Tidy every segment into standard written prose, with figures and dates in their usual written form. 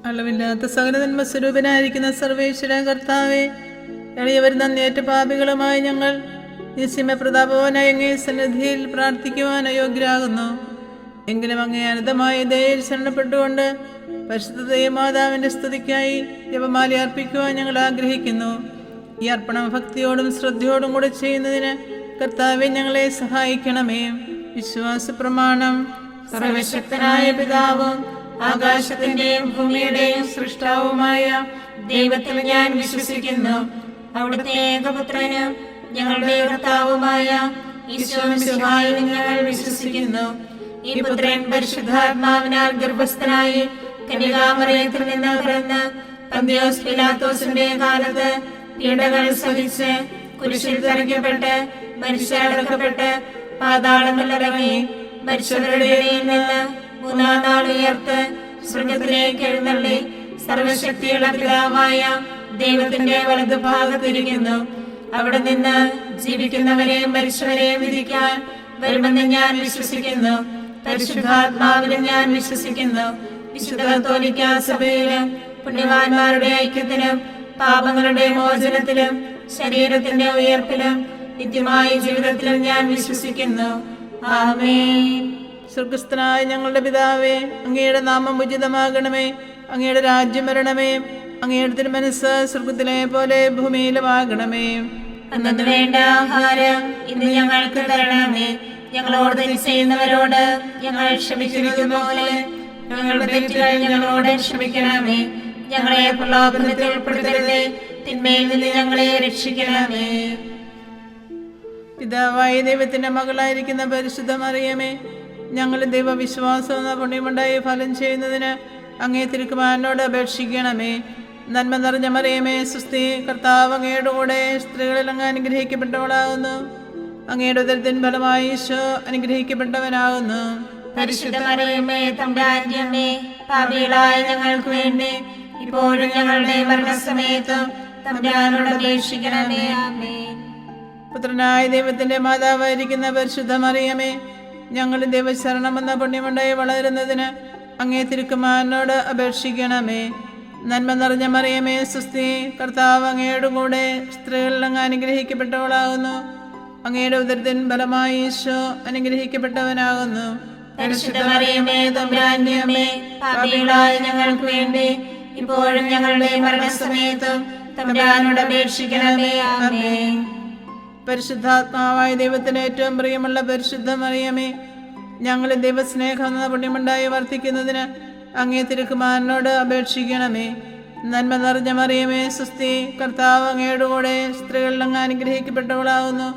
അളവില്ലാത്ത സകലനന്മ സ്വരൂപനായിരിക്കുന്ന സർവേശ്വര കർത്താവെ, എളിയവർ നന്ദിയേറ്റ പാപികളുമായി ഞങ്ങൾ നിസ്യമ പ്രതാപവാനായ അങ്ങേ സന്നിധിയിൽ പ്രാർത്ഥിക്കുവാൻ അയോഗ്യരാകുന്നു. എങ്കിലും അങ്ങേ അനന്തമായ ദയയിൽ ശരണപ്പെട്ടുകൊണ്ട് പരിശുദ്ധ ദൈവമാതാവിന്റെ സ്തുതിക്കായി ജപമാല അർപ്പിക്കുവാൻ ഞങ്ങൾ ആഗ്രഹിക്കുന്നു. ഈ അർപ്പണം ഭക്തിയോടും ശ്രദ്ധയോടും കൂടെ ചെയ്യുന്നതിന് കർത്താവെ ഞങ്ങളെ സഹായിക്കണമേ. വിശ്വാസ പ്രമാണം. സർവശക്തനായ പിതാവും ആകാശത്തിന്റെയും ഭൂമിയുടെയും സൃഷ്ടാവുമായ ദൈവത്തിൽ ഞാൻ വിശ്വസിക്കുന്നു. അവിടുത്തെ ഏകപുത്രനും ഞങ്ങളുടെ കർത്താവുമായ ഈശോമിശിഹായിൽ ഞങ്ങൾ വിശ്വസിക്കുന്നു. ഈ പുത്രൻ പരിശുദ്ധാത്മാവിനാൽ ഗർഭസ്ഥനായി കന്യകാമറിയത്തിൽ നിന്ന് പിറന്ന് പന്തിയോസ് പിലാത്തോസിന്റെ കാലത്ത് പീഡകൾ സഹിച്ച് കുരിശിൽ തറയ്ക്കപ്പെട്ട് മരിച്ചടക്കപ്പെട്ട് പാതാളങ്ങളിലിറങ്ങി മരിച്ചവരുടെ ഇടയിൽ നിന്ന് മൂന്നാം നാൾ ഉയർത്ത് സ്വർഗത്തിലേക്ക് എഴുന്നള്ളി സർവശക്തിയുള്ള പിതാവായ ദൈവത്തിന്റെ വലതുഭാഗത്തിരിക്കുന്നു. അവിടെ നിന്ന് ജീവിക്കുന്നവരെയും മരിച്ചവരെയും വിധിക്കാൻ വരുമെന്ന് ഞാൻ വിശ്വസിക്കുന്നു. പരിശുദ്ധാത്മാവിലും ഞാൻ വിശ്വസിക്കുന്നു. വിശുദ്ധ കത്തോലിക്കാ സഭയിലും പുണ്യവാന്മാരുടെ ഐക്യത്തിലും പാപങ്ങളുടെ മോചനത്തിലും ശരീരത്തിന്റെ ഉയർപ്പിലും നിത്യമായ ജീവിതത്തിലും ഞാൻ വിശ്വസിക്കുന്നു. ആമേൻ. സ്വർഗസ്ഥനായ ഞങ്ങളുടെ പിതാവേ, അങ്ങയുടെ നാമം ഉചിതമാകണമേ. അങ്ങയുടെ രാജ്യം വരണമേ. അങ്ങയുടെ തിരുമനസ്സ് സ്വർഗത്തിലെ പോലെ ഭൂമിയിലുമാകണമേ. അന്നു വേണ്ട ആഹാരം ഇന്ന് ഞങ്ങൾക്ക് തരണമേ. ഞങ്ങളോട് തെറ്റ് ചെയ്യുന്നവരോട് ഞങ്ങൾ ക്ഷമിക്കുന്നത് പോലെ ഞങ്ങളുടെ തെറ്റുകൾ ഞങ്ങളോട് ക്ഷമിക്കണമേ. ഞങ്ങളെ പ്രലോഭനത്തിൽ ഉൾപ്പെടുത്തരുതേ, തിന്മയിൽ നിന്ന് ഞങ്ങളെ രക്ഷിക്കണമേ. പിതാവായ ദൈവത്തിന്റെ മകളായിരിക്കുന്ന പരിശുദ്ധ മറിയമേ, ഞങ്ങൾ ദൈവവിശ്വാസം എന്ന പുണ്യമുണ്ടായി ഫലം ചെയ്യുന്നതിന് അങ്ങേ തിരുക്കുമാരനോട് അപേക്ഷിക്കണമേ. നന്മ നിറഞ്ഞ മറിയമേ, സുസ്ഥി, കർത്താവ് അങ്ങയുടെ കൂടെ സ്ത്രീകളിൽ അങ്ങ് അനുഗ്രഹിക്കപ്പെട്ടവളാകുന്നു. അങ്ങയുടെ ഉദരത്തിൻ ഫലമായി ഈശോ അനുഗ്രഹിക്കപ്പെട്ടവനാകുന്നു. പരിശുദ്ധ മറിയമേ, തമ്പുരാന്റെ അമ്മേ, പാപികളായ ഞങ്ങൾക്ക് വേണ്ടി ഇപ്പോഴും ഞങ്ങളുടെ മരണസമയത്തും തമ്പുരാനോട് അപേക്ഷിക്കണമേ. ആമേൻ. പുത്രനായ ദൈവത്തിന്റെ മാതാവായിരിക്കുന്ന പരിശുദ്ധ മറിയമേ, ഞങ്ങൾ ദൈവശരണം എന്ന പുണ്യമുണ്ടായി വളരുന്നതിന് അങ്ങേ തിരുക്കുമാരനോട് അപേക്ഷിക്കണമേ. നന്മ നിറഞ്ഞ മറിയമേ, സുസ്ഥി, കർത്താവ് അങ്ങയുടെ കൂടെ സ്ത്രീകളിൽ അങ്ങ് അനുഗ്രഹിക്കപ്പെട്ടവളാകുന്നു. അങ്ങയുടെ ഉദരത്തിൻ ഫലമായി ഈശോ അനുഗ്രഹിക്കപ്പെട്ടവനാകുന്നു. പരിശുദ്ധ മറിയമേ, തമ്പുരാന്റെ അമ്മേ, പാപികളായ ഞങ്ങൾക്ക് വേണ്ടി ഇപ്പോഴും ഞങ്ങളുടെ മരണസമയത്തും തമ്പുരാനോട് അപേക്ഷിക്കണമേ. ആമേൻ. പരിശുദ്ധാത്മാവായ ദൈവത്തിന് ഏറ്റവും പ്രിയമുള്ള പരിശുദ്ധ മറിയമേ, ഞങ്ങൾ ദൈവസ്നേഹം എന്ന പുണ്യമുണ്ടായി വർദ്ധിക്കുന്നതിന് അങ്ങേ തിരുക്കുമാരനോട് അപേക്ഷിക്കണമേ. നന്മ നിറഞ്ഞ മറിയമേ, സുസ്ഥി, കർത്താവ് അങ്ങയുടെ കൂടെ സ്ത്രീകളിൽ അങ്ങ് അനുഗ്രഹിക്കപ്പെട്ടവളാകുന്നു.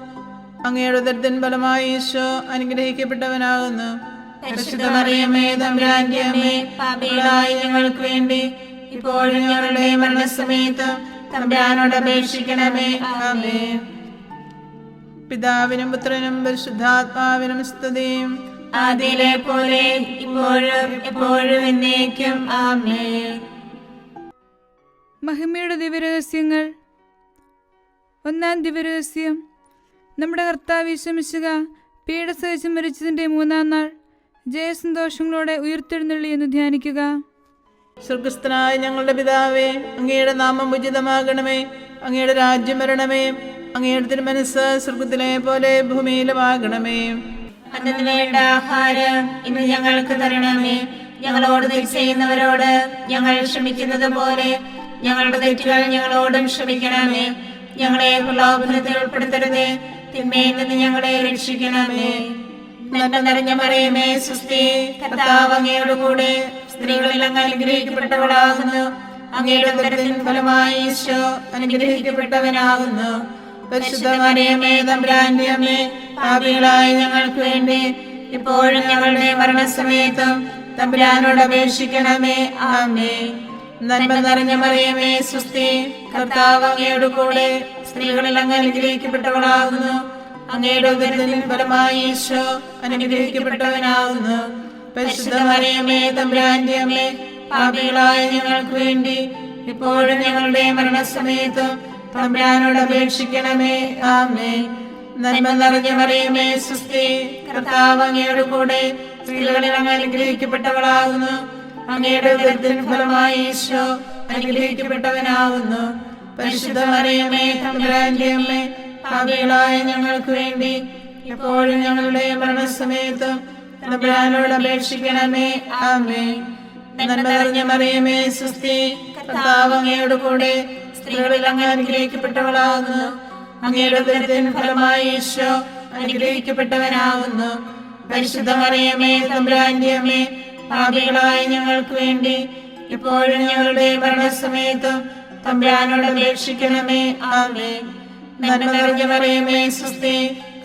അങ്ങയുടെ ഉദരത്തിൻ ഫലമായി ഈശോ അനുഗ്രഹിക്കപ്പെട്ടവനാകുന്നു. പരിശുദ്ധ മറിയമേ, തമ്പുരാന്റെ അമ്മേ, പാപികളായ ഞങ്ങൾക്ക് വേണ്ടി ഇപ്പോഴും ഞങ്ങളുടെ മരണസമയത്തും തമ്പുരാനോട് അപേക്ഷിക്കണമേ. ആമേൻ. പിതാവിനും പുത്രനും പരിശുദ്ധാത്മാവിനും സ്തുതിയും, ആദിയിലെ പോലെ ഇപ്പോഴും എപ്പോഴും എന്നേക്കും. ആമേൻ. മഹിമയുടെ ദിവ്യരഹസ്യങ്ങൾ. ഒന്നാം ദിവ്യരഹസ്യം, നമ്മുടെ കർത്താവ് യേശുമിശിഹ പീഡ സഹിച്ച് മരിച്ചതിൻ്റെ മൂന്നാം നാൾ ജയസന്തോഷങ്ങളോടെ ഉയർത്തെഴുന്നള്ളി എന്ന് ധ്യാനിക്കുക. സ്വർഗസ്ഥനായ ഞങ്ങളുടെ പിതാവേ, അങ്ങയുടെ നാമം ഉചിതമാകണമേ. അങ്ങയുടെ രാജ്യം വരണമേ. അങ്ങയുടെ തിരുമനസ്സ് സ്വർഗത്തിലെ പോലെ ഭൂമിയിലുമാകണമേ. അന്നു വേണ്ട ആഹാരം ഇന്ന് ഞങ്ങൾക്ക് തരണമേ. ഞങ്ങളോട് തെറ്റ് ചെയ്യുന്നവരോട് ഞങ്ങൾ ക്ഷമിക്കുന്നത് പോലെ ഞങ്ങളുടെ തെറ്റുകൾ ഞങ്ങളോടും ക്ഷമിക്കണമേ. ഞങ്ങളെ പ്രലോഭനത്തിൽ ഉൾപ്പെടുത്തരുതേ, തിന്മയിൽ നിന്ന് ഞങ്ങളെ രക്ഷിക്കണമേ. നന്മ നിറഞ്ഞ മറിയമേ, സുസ്ഥി, കർത്താവ് അങ്ങയുടെ കൂടെ സ്ത്രീകളിൽ അങ്ങ് അനുഗ്രഹിക്കപ്പെട്ടവളാകുന്നു. അങ്ങയുടെ ഉദരത്തിൻ ഫലമായി ഈശോ അനുഗ്രഹിക്കപ്പെട്ടവനാകുന്നു. പരിശുദ്ധ മറിയമേ, തമ്പുരാന്റെ അമ്മേ, പാപികളായ ഞങ്ങൾക്ക് വേണ്ടി ഇപ്പോഴും ഞങ്ങളുടെ മരണസമയത്തും തമ്പുരാനോട് അപേക്ഷിക്കണമേ. ആമേൻ. നന്മ നിറഞ്ഞ മറിയമേ, സുസ്ഥി, കർത്താവ് അങ്ങയുടെ കൂടെ സ്ത്രീകളിൽ അങ്ങ് അനുഗ്രഹിക്കപ്പെട്ടവളാകുന്നു. അങ്ങയുടെ ഉദരത്തിൻ ഫലമായി ഈശോ അനുഗ്രഹിക്കപ്പെട്ടവനാകുന്നു. പരിശുദ്ധ മറിയമേ, തമ്പുരാന്റെ അമ്മേ, പാപികളായ ഞങ്ങൾക്ക് വേണ്ടി ഇപ്പോഴും ഞങ്ങളുടെ മരണസമയത്തും തമ്പുരാനോട് അപേക്ഷിക്കണമേ. ആമേൻ. നന്മ നിറഞ്ഞ മറിയമേ, സുസ്ഥി, കർത്താവ് അങ്ങയുടെ കൂടെ സ്ത്രീകളിൽ അങ്ങ് അനുഗ്രഹിക്കപ്പെട്ടവളാകുന്നു. അങ്ങയുടെ ഉദരത്തിൻ ഫലമായി ഈശോ അനുഗ്രഹിക്കപ്പെട്ടവനാകുന്നു. പരിശുദ്ധ മറിയമേ തമ്പുരാന്റെ അമ്മേ, പാപികളായ ഞങ്ങൾക്ക് വേണ്ടി എപ്പോഴും ഞങ്ങളുടെ മരണസമയത്തും തമ്പുരാനോട് അപേക്ഷിക്കണമേ. ആമേൻ. നന്മ നിറഞ്ഞ മറിയമേ സ്വസ്തി, കർത്താവ് അങ്ങയോട് കൂടെ സ്ത്രീകളിൽ അങ്ങ് അനുഗ്രഹിക്കപ്പെട്ടവളാകുന്നു. അങ്ങയുടെ ഉദരത്തിൻ ഫലമായി ഈശോ അനുഗ്രഹിക്കപ്പെട്ടവനാകുന്നു. പരിശുദ്ധ മറിയമേ തമ്പുരാന്റെ അമ്മേ, പാപികളായ ഞങ്ങൾക്ക് വേണ്ടി ഇപ്പോഴും ഞങ്ങളുടെ മരണസമയത്തും തമ്പുരാനോട് അപേക്ഷിക്കണമേ. ആമേൻ. നന്മ നിറഞ്ഞ മറിയമേ സ്വസ്തി,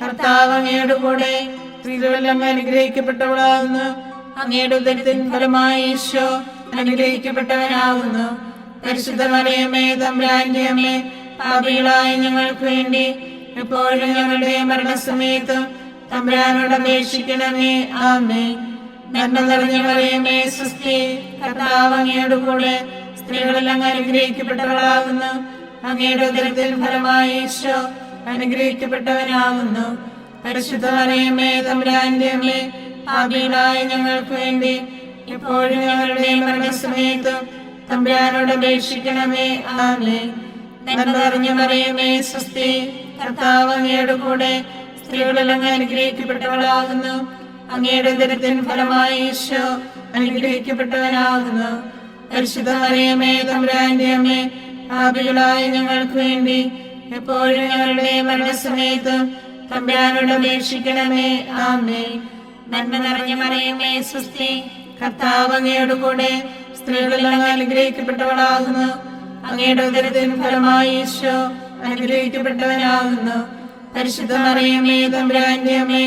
കർത്താവ് അങ്ങയോട് കൂടെ സ്ത്രീകളിൽ അങ്ങ് അനുഗ്രഹിക്കപ്പെട്ടവളാകുന്നു. അങ്ങയുടെ ഉദരത്തിൻ ഫലമായി ഈശോ അനുഗ്രഹിക്കപ്പെട്ടവനാകുന്നു. പരിശുദ്ധ മറിയമേ തമ്പുരാന്റെ അമ്മേ, പാപികളായ ഞങ്ങൾക്ക് വേണ്ടി എപ്പോഴും ഞങ്ങളുടെ മരണസമയത്തും തമ്പുരാനോട് അപേക്ഷിക്കണമേ. ആമേൻ. നന്മ നിറഞ്ഞ മറിയമേ സ്വസ്തി, കർത്താവ് അങ്ങയോട് കൂടെ സ്ത്രീകളിൽ അങ്ങ് അനുഗ്രഹിക്കപ്പെട്ടവളാകുന്നു. അങ്ങയുടെ ഉദരത്തിൻ ഫലമായി ഈശോ അനുഗ്രഹിക്കപ്പെട്ടവനാകുന്നു. പരിശുദ്ധ മറിയമേ തമ്പുരാന്റെ അമ്മേ, പാപികളായ ഞങ്ങൾക്ക് വേണ്ടി എപ്പോഴും ഞങ്ങളുടെ മരണസമയത്തും തമ്പുരാനോട് അപേക്ഷിക്കണമേ. ആമേൻ. നന്മ നിറഞ്ഞ മറിയമേ സ്വസ്തി, കർത്താവ് അങ്ങയോട് കൂടെ സ്ത്രീകളിൽ അങ്ങ് അനുഗ്രഹിക്കപ്പെട്ടവളാകുന്നു. അങ്ങയുടെ ഉദരത്തിൻ ഫലമായി ഈശോ അനുഗ്രഹിക്കപ്പെട്ടവനാകുന്നു. പരിശുദ്ധ മറിയമേ തമ്പുരാന്റെ അമ്മേ, പാപികളായ ഞങ്ങൾക്ക് വേണ്ടി എപ്പോഴും ഞങ്ങളുടെ മരണസമയത്തും തമ്പുരാനോട് അപേക്ഷിക്കണമേ. ആമേൻ. നന്മ നിറഞ്ഞ മറിയമേ സ്വസ്തി, കർത്താവ് അങ്ങയോട് കൂടെ സ്ത്രീകളിൽ അങ്ങ് അനുഗ്രഹിക്കപ്പെട്ടവളാകുന്നു. അങ്ങയുടെ ഉദരത്തിൻ ഫലമായി ഈശോ അനുഗ്രഹിക്കപ്പെട്ടവനാകുന്നു. പരിശുദ്ധ മറിയമേ തമ്പുരാന്റെ അമ്മേ,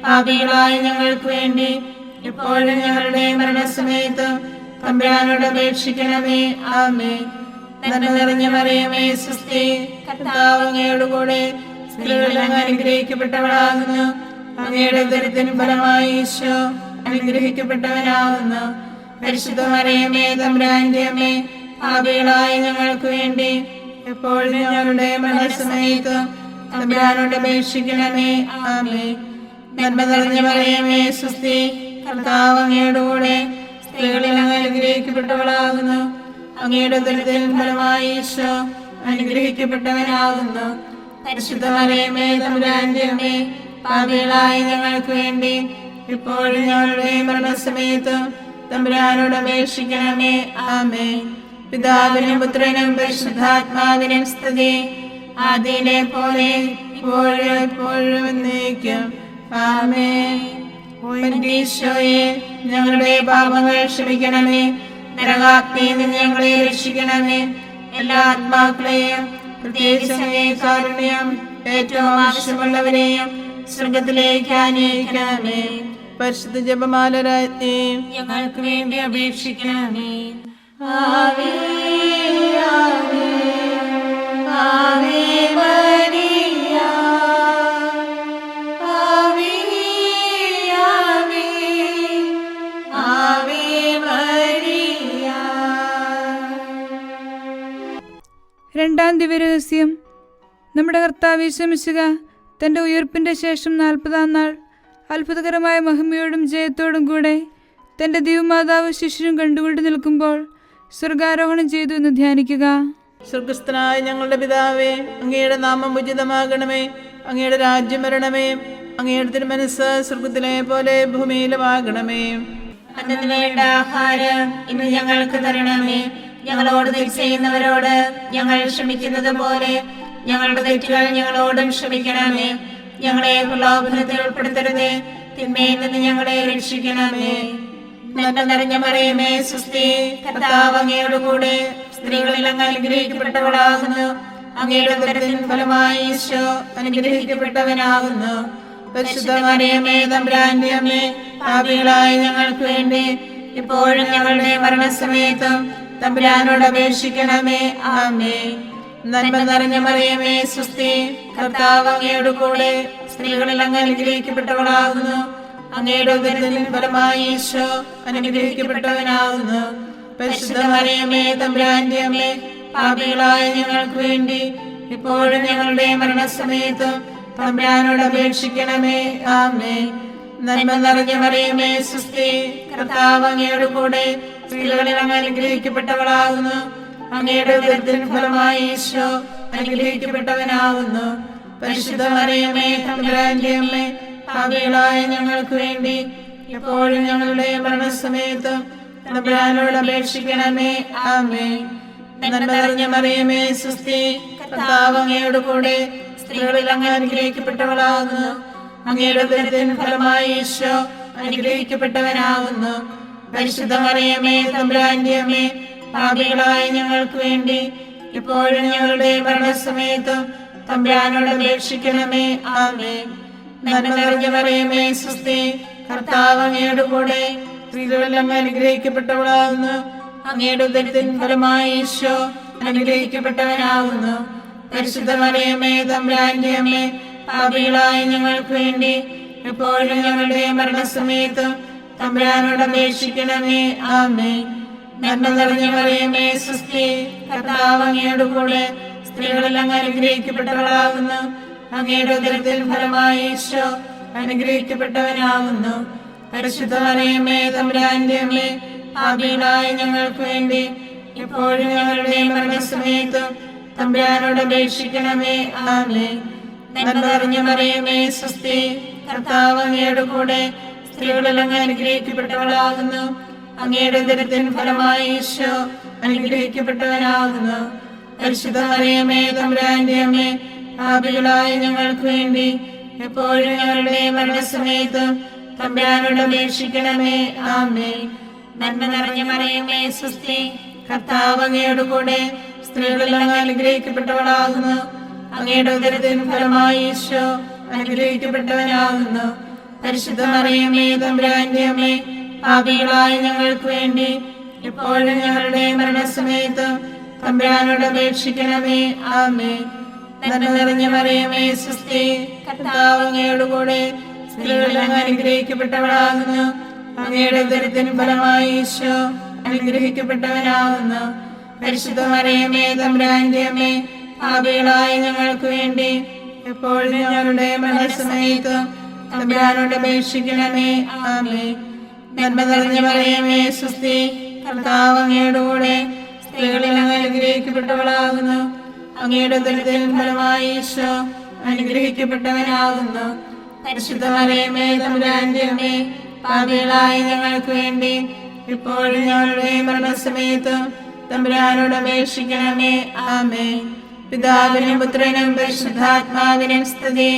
പാപികളായ ഞങ്ങൾക്ക് വേണ്ടി എപ്പോഴും ഞങ്ങളുടെ മരണസമയത്തും തമ്പുരാനോട് അപേക്ഷിക്കണമേ. ആമേൻ. നന്മ നിറഞ്ഞ മറിയമേ സ്വസ്തി, കർത്താവ് അങ്ങയോട് കൂടെ സ്ത്രീകളിൽ അങ്ങ് അനുഗ്രഹിക്കപ്പെട്ടവളാകുന്നു. അങ്ങയുടെ ഉദരത്തിൻ ഫലമായി ഈശോ അനുഗ്രഹിക്കപ്പെട്ടവനാകുന്നു. പരിശുദ്ധ മറിയമേ തമ്പുരാന്റെ അമ്മേ, പാപികളായ ഞങ്ങൾക്ക് വേണ്ടി എപ്പോഴും ഞങ്ങളുടെ മരണസമയത്തും തമ്പുരാനോട് അപേക്ഷിക്കണമേ. ആമേൻ. നന്മ നിറഞ്ഞ മറിയമേ സ്വസ്തി, കർത്താവ് അങ്ങയോട് കൂടെ സ്ത്രീകളിൽ അങ്ങ് അനുഗ്രഹിക്കപ്പെട്ടവളാകുന്നു. അങ്ങയുടെ ഉദരത്തിൻ ഫലമായി ഈശോ അനുഗ്രഹിക്കപ്പെട്ടവനാകുന്നു. പരിശുദ്ധ മറിയമേ തമ്പുരാന്റെ അമ്മേ, പാപികളായ ഞങ്ങൾക്ക് വേണ്ടി ഇപ്പോഴും ഞങ്ങളുടെ മരണസമയത്തും തമ്പുരാനോട് അപേക്ഷിക്കണമേ. ആമേൻ. പിതാവിനും പുത്രനും പരിശുദ്ധാത്മാവിനും സ്തുതി, ആദിയിലെ പോലെ ഇപ്പോഴും എപ്പോഴും എന്നേക്കും. ആമേൻ. ഈശോയെ, ഞങ്ങളുടെ പാപങ്ങൾ ക്ഷമിക്കണമേ. നരകാഗ്നിയിൽ നിന്ന് ഞങ്ങളെ രക്ഷിക്കണമേ. എല്ലാ ആത്മാക്കളെയും പ്രത്യേകിച്ച് അങ്ങേ കാരുണ്യം ഏറ്റവും ആവശ്യമുള്ളവരെയും സ്വർഗത്തിലേക്ക് ആനയിക്കണമേ. പരിശുദ്ധ ജപമാല രാജ്ഞി, ഞങ്ങൾക്ക് വേണ്ടി അപേക്ഷിക്കണമേ. ആവേ ആവേ ആവേ മരിയ, ആവേ ആവേ ആവേ മരിയ. രണ്ടാം ദിവ്യരഹസ്യം. നമ്മുടെ കർത്താവ് യേശു മിശിഹ തൻ്റെ ഉയർപ്പിൻ്റെ ശേഷം 40-ാം നാൾ അത്ഭുതകരമായ മഹിമയോടും ജയത്തോടും കൂടെ തൻ്റെ ദിവ്യമാതാവ് ശിശുവും കണ്ടുകൊണ്ട് നിൽക്കുമ്പോൾ സ്വർഗാരോഹണം ചെയ്തു എന്ന് ധ്യാനിക്കുക. സ്വർഗസ്ഥനായ ഞങ്ങളുടെ പിതാവേ, അങ്ങയുടെ നാമം ഉചിതമാകണമേ. അങ്ങയുടെ രാജ്യം വരണമേ. അങ്ങയുടെ തിരുമനസ്സ് സ്വർഗത്തിലെ പോലെ ഭൂമിയിലുമാകണമേ. അന്നു വേണ്ട ആഹാരം ഇന്ന് ഞങ്ങൾക്ക് തരണമേ. ഞങ്ങളോട് തെറ്റ് ചെയ്യുന്നവരോട് ഞങ്ങൾ ക്ഷമിക്കുന്നത് പോലെ ഞങ്ങളുടെ തെറ്റുകൾ ഞങ്ങളോടും ക്ഷമിക്കണമേ. ഞങ്ങളെ പ്രലോഭനത്തിൽ ഉൾപ്പെടുത്തരുതേ, തിന്മയിൽ നിന്ന് ഞങ്ങളെ രക്ഷിക്കണമേ. നന്മ നിറഞ്ഞ മറിയമേ സ്വസ്തി, കർത്താവ് അങ്ങയോട് കൂടെ സ്ത്രീകളിൽ അങ്ങ് അനുഗ്രഹിക്കപ്പെട്ടവളാകുന്നു. അങ്ങയുടെ ഉദരത്തിൻ ഫലമായി ഈശോ അനുഗ്രഹിക്കപ്പെട്ടവനാകുന്നു. പരിശുദ്ധ മറിയമേ തമ്പുരാന്റെ അമ്മേ, പാപികളായ ഞങ്ങൾക്ക് വേണ്ടി ഇപ്പോഴും ഞങ്ങളുടെ മരണസമയത്തും തമ്പുരാനോട് അപേക്ഷിക്കണമേ. ആമേൻ. നന്മ നിറഞ്ഞ മറിയമേ സ്വസ്തി, കർത്താവ് അങ്ങയോട് കൂടെ സ്ത്രീകളിൽ അങ്ങ് അനുഗ്രഹിക്കപ്പെട്ടവളാകുന്നു. അങ്ങയുടെ ഉദരത്തിൻ ഫലമായി ഈശോ അനുഗ്രഹിക്കപ്പെട്ടവനാകുന്നു. പരിശുദ്ധ മറിയമേ തമ്പുരാന്റെ അമ്മേ, പാപികളായ ഞങ്ങൾക്ക് വേണ്ടി ഇപ്പോഴും ഞങ്ങളുടെ മരണസമയത്തും തമ്പുരാനോട് അപേക്ഷിക്കണമേ. ആമേൻ. നന്മ നിറഞ്ഞ മറിയമേ സ്വസ്തി, കർത്താവ് അങ്ങയോട് കൂടെ സ്ത്രീകളിൽ അങ്ങ് അനുഗ്രഹിക്കപ്പെട്ടവളാകുന്നു. അങ്ങയുടെ ഉദരത്തിൻ ഫലമായി ഈശോ അനുഗ്രഹിക്കപ്പെട്ടവനാകുന്നു. പരിശുദ്ധ മറിയമേ, തമ്പുരാന്റെ അമ്മേ, പാപികളായ ഞങ്ങൾക്ക് വേണ്ടി എപ്പോഴും ഞങ്ങളുടെ മരണസമയത്തും തമ്പുരാനോട് അപേക്ഷിക്കണമേ. ആമേൻ. നന്മ നിറഞ്ഞ മറിയമേ, സ്വസ്തി, കർത്താവ് അങ്ങയോട് കൂടെ സ്ത്രീകളിൽ അങ്ങ് അനുഗ്രഹിക്കപ്പെട്ടവളാകുന്നു. അങ്ങയുടെ ഉദരത്തിൻ ഫലമായി ഈശോ അനുഗ്രഹിക്കപ്പെട്ടവനാകുന്നു. പരിശുദ്ധ മറിയമേ, തമ്പുരാന്റെ അമ്മേ, പാപികളായ ഞങ്ങൾക്ക് വേണ്ടി ഇപ്പോഴും ഞങ്ങളുടെ മരണസമയത്തും തമ്പുരാനോട് അപേക്ഷിക്കണമേ. ആമേൻ. നന്മ നിറഞ്ഞ മറിയമേ, സ്വസ്തി, കർത്താവ് അങ്ങയോട് കൂടെ സ്ത്രീകളിൽ അങ്ങ് അനുഗ്രഹിക്കപ്പെട്ടവളാകുന്നു. അങ്ങയുടെ ഉദരത്തിൻ ഫലമായി ഈശോ അനുഗ്രഹിക്കപ്പെട്ടവനാകുന്നു. പരിശുദ്ധ മറിയമേ, തമ്പുരാന്റെ അമ്മേ, പാപികളായ ഞങ്ങൾക്ക് വേണ്ടി എപ്പോഴും ഞങ്ങളുടെ മരണസമയത്തും തമ്പുരാനോട് അപേക്ഷിക്കണമേ. ആമേൻ. നന്മ നിറഞ്ഞ മറിയമേ, സ്വസ്തി, കർത്താവ് അങ്ങയോട് കൂടെ സ്ത്രീകളിൽ അങ്ങ് അനുഗ്രഹിക്കപ്പെട്ടവളാകുന്നു. അങ്ങയുടെ ഉദരത്തിൻ ഫലമായി ഈശോ അനുഗ്രഹിക്കപ്പെട്ടവനാകുന്നു. പരിശുദ്ധ മറിയമേ, തമ്പുരാന്റെ അമ്മേ, പാപികളായ ഞങ്ങൾക്ക് വേണ്ടി എപ്പോഴും ഞങ്ങളുടെ മരണസമയത്തും തമ്പുരാനോട് അപേക്ഷിക്കണമേ. ആമേൻ. നന്മ നിറഞ്ഞ മറിയമേ, സ്വസ്തി, കർത്താവ് അങ്ങയോട് കൂടെ സ്ത്രീകളിൽ അങ്ങ് അനുഗ്രഹിക്കപ്പെട്ടവളാകുന്നു. അങ്ങയുടെ ഉദരത്തിൻ ഫലമായി ഈശോ അനുഗ്രഹിക്കപ്പെട്ടവനാകുന്നു. പരിശുദ്ധ മറിയമേ, തമ്പുരാന്റെ അമ്മേ, പാപികളായ ഞങ്ങൾക്ക് വേണ്ടി എപ്പോഴും ഞങ്ങളുടെ മരണസമയത്തും തമ്പുരാനോട് അപേക്ഷിക്കണമേ. ആമേൻ. നന്മ നിറഞ്ഞ മറിയമേ, സ്വസ്തി, കർത്താവ് അങ്ങയോട് കൂടെ സ്ത്രീകളിൽ അങ്ങ് അനുഗ്രഹിക്കപ്പെട്ടവളാകുന്നു. അങ്ങയുടെ ഉദരത്തിൻ ഫലമായി ഈശോ അനുഗ്രഹിക്കപ്പെട്ടവനാകുന്നു. പരിശുദ്ധ മറിയമേ, തമ്പുരാന്റെ അമ്മേ, പാപികളായ ഞങ്ങൾക്ക് വേണ്ടി എപ്പോഴും ഞങ്ങളുടെ മരണസമയത്തും തമ്പുരാനോട് അപേക്ഷിക്കണമേ. ആമേൻ. നന്മ നിറഞ്ഞ മറിയമേ, സ്വസ്തി, കർത്താവ് അങ്ങയോട് കൂടെ സ്ത്രീകളിൽ അങ്ങ് അനുഗ്രഹിക്കപ്പെട്ടവളാകുന്നു. അങ്ങയുടെ ഉദരത്തിൻ ഫലമായി ഈശോ അനുഗ്രഹിക്കപ്പെട്ടവനാകുന്നു. പരിശുദ്ധ മറിയമേ, തമ്പുരാന്റെ അമ്മേ, പാപികളായ ഞങ്ങൾക്ക് വേണ്ടി എപ്പോഴും ഞങ്ങളുടെ മരണസമയത്തും തമ്പുരാനോട് അപേക്ഷിക്കണമേ. ആമേൻ. നന്മ നിറഞ്ഞ മറിയമേ, സ്വസ്തി, കർത്താവ് അങ്ങയോട് കൂടെ സ്ത്രീകളിൽ അങ്ങ് അനുഗ്രഹിക്കപ്പെട്ടവളാകുന്നു. അങ്ങയുടെ ഉദരത്തിൻ ഫലമായി ഈശോ അനുഗ്രഹിക്കപ്പെട്ടവനാകുന്നു. പരിശുദ്ധ മറിയമേ, തമ്പുരാന്റെ അമ്മേ, പാപികളായ ഞങ്ങൾക്ക് വേണ്ടി ഇപ്പോഴും ഞങ്ങളുടെ മരണസമയത്തും തമ്പുരാനോട് അപേക്ഷിക്കണമേ. ആമേൻ. പിതാവിനും പുത്രനും പരിശുദ്ധാത്മാവിനും സ്തുതി,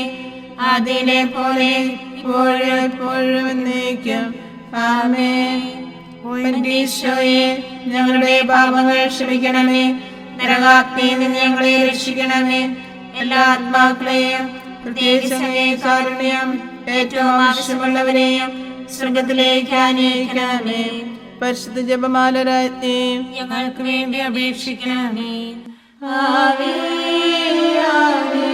ആദിയിലെ പോലെ ഇപ്പോഴും എപ്പോഴും എന്നേക്കും. ആമേൻ. ഈശോയെ, ഞങ്ങളുടെ പാപങ്ങൾ ക്ഷമിക്കണമേ. നരകാഗ്നിയിൽ നിന്ന് ഞങ്ങളെ രക്ഷിക്കണമേ. എല്ലാ ആത്മാക്കളെയും, പ്രത്യേകിച്ച് അങ്ങേ കാരുണ്യം ഏറ്റവും ആവശ്യമുള്ളവരെയും സ്വർഗത്തിലേക്ക് ആനയിക്കണമേ. പരിശുദ്ധ ജപമാല രാജ്ഞി, ഞങ്ങൾക്ക് വേണ്ടി അപേക്ഷിക്കണമേ. ആവേ ആവേ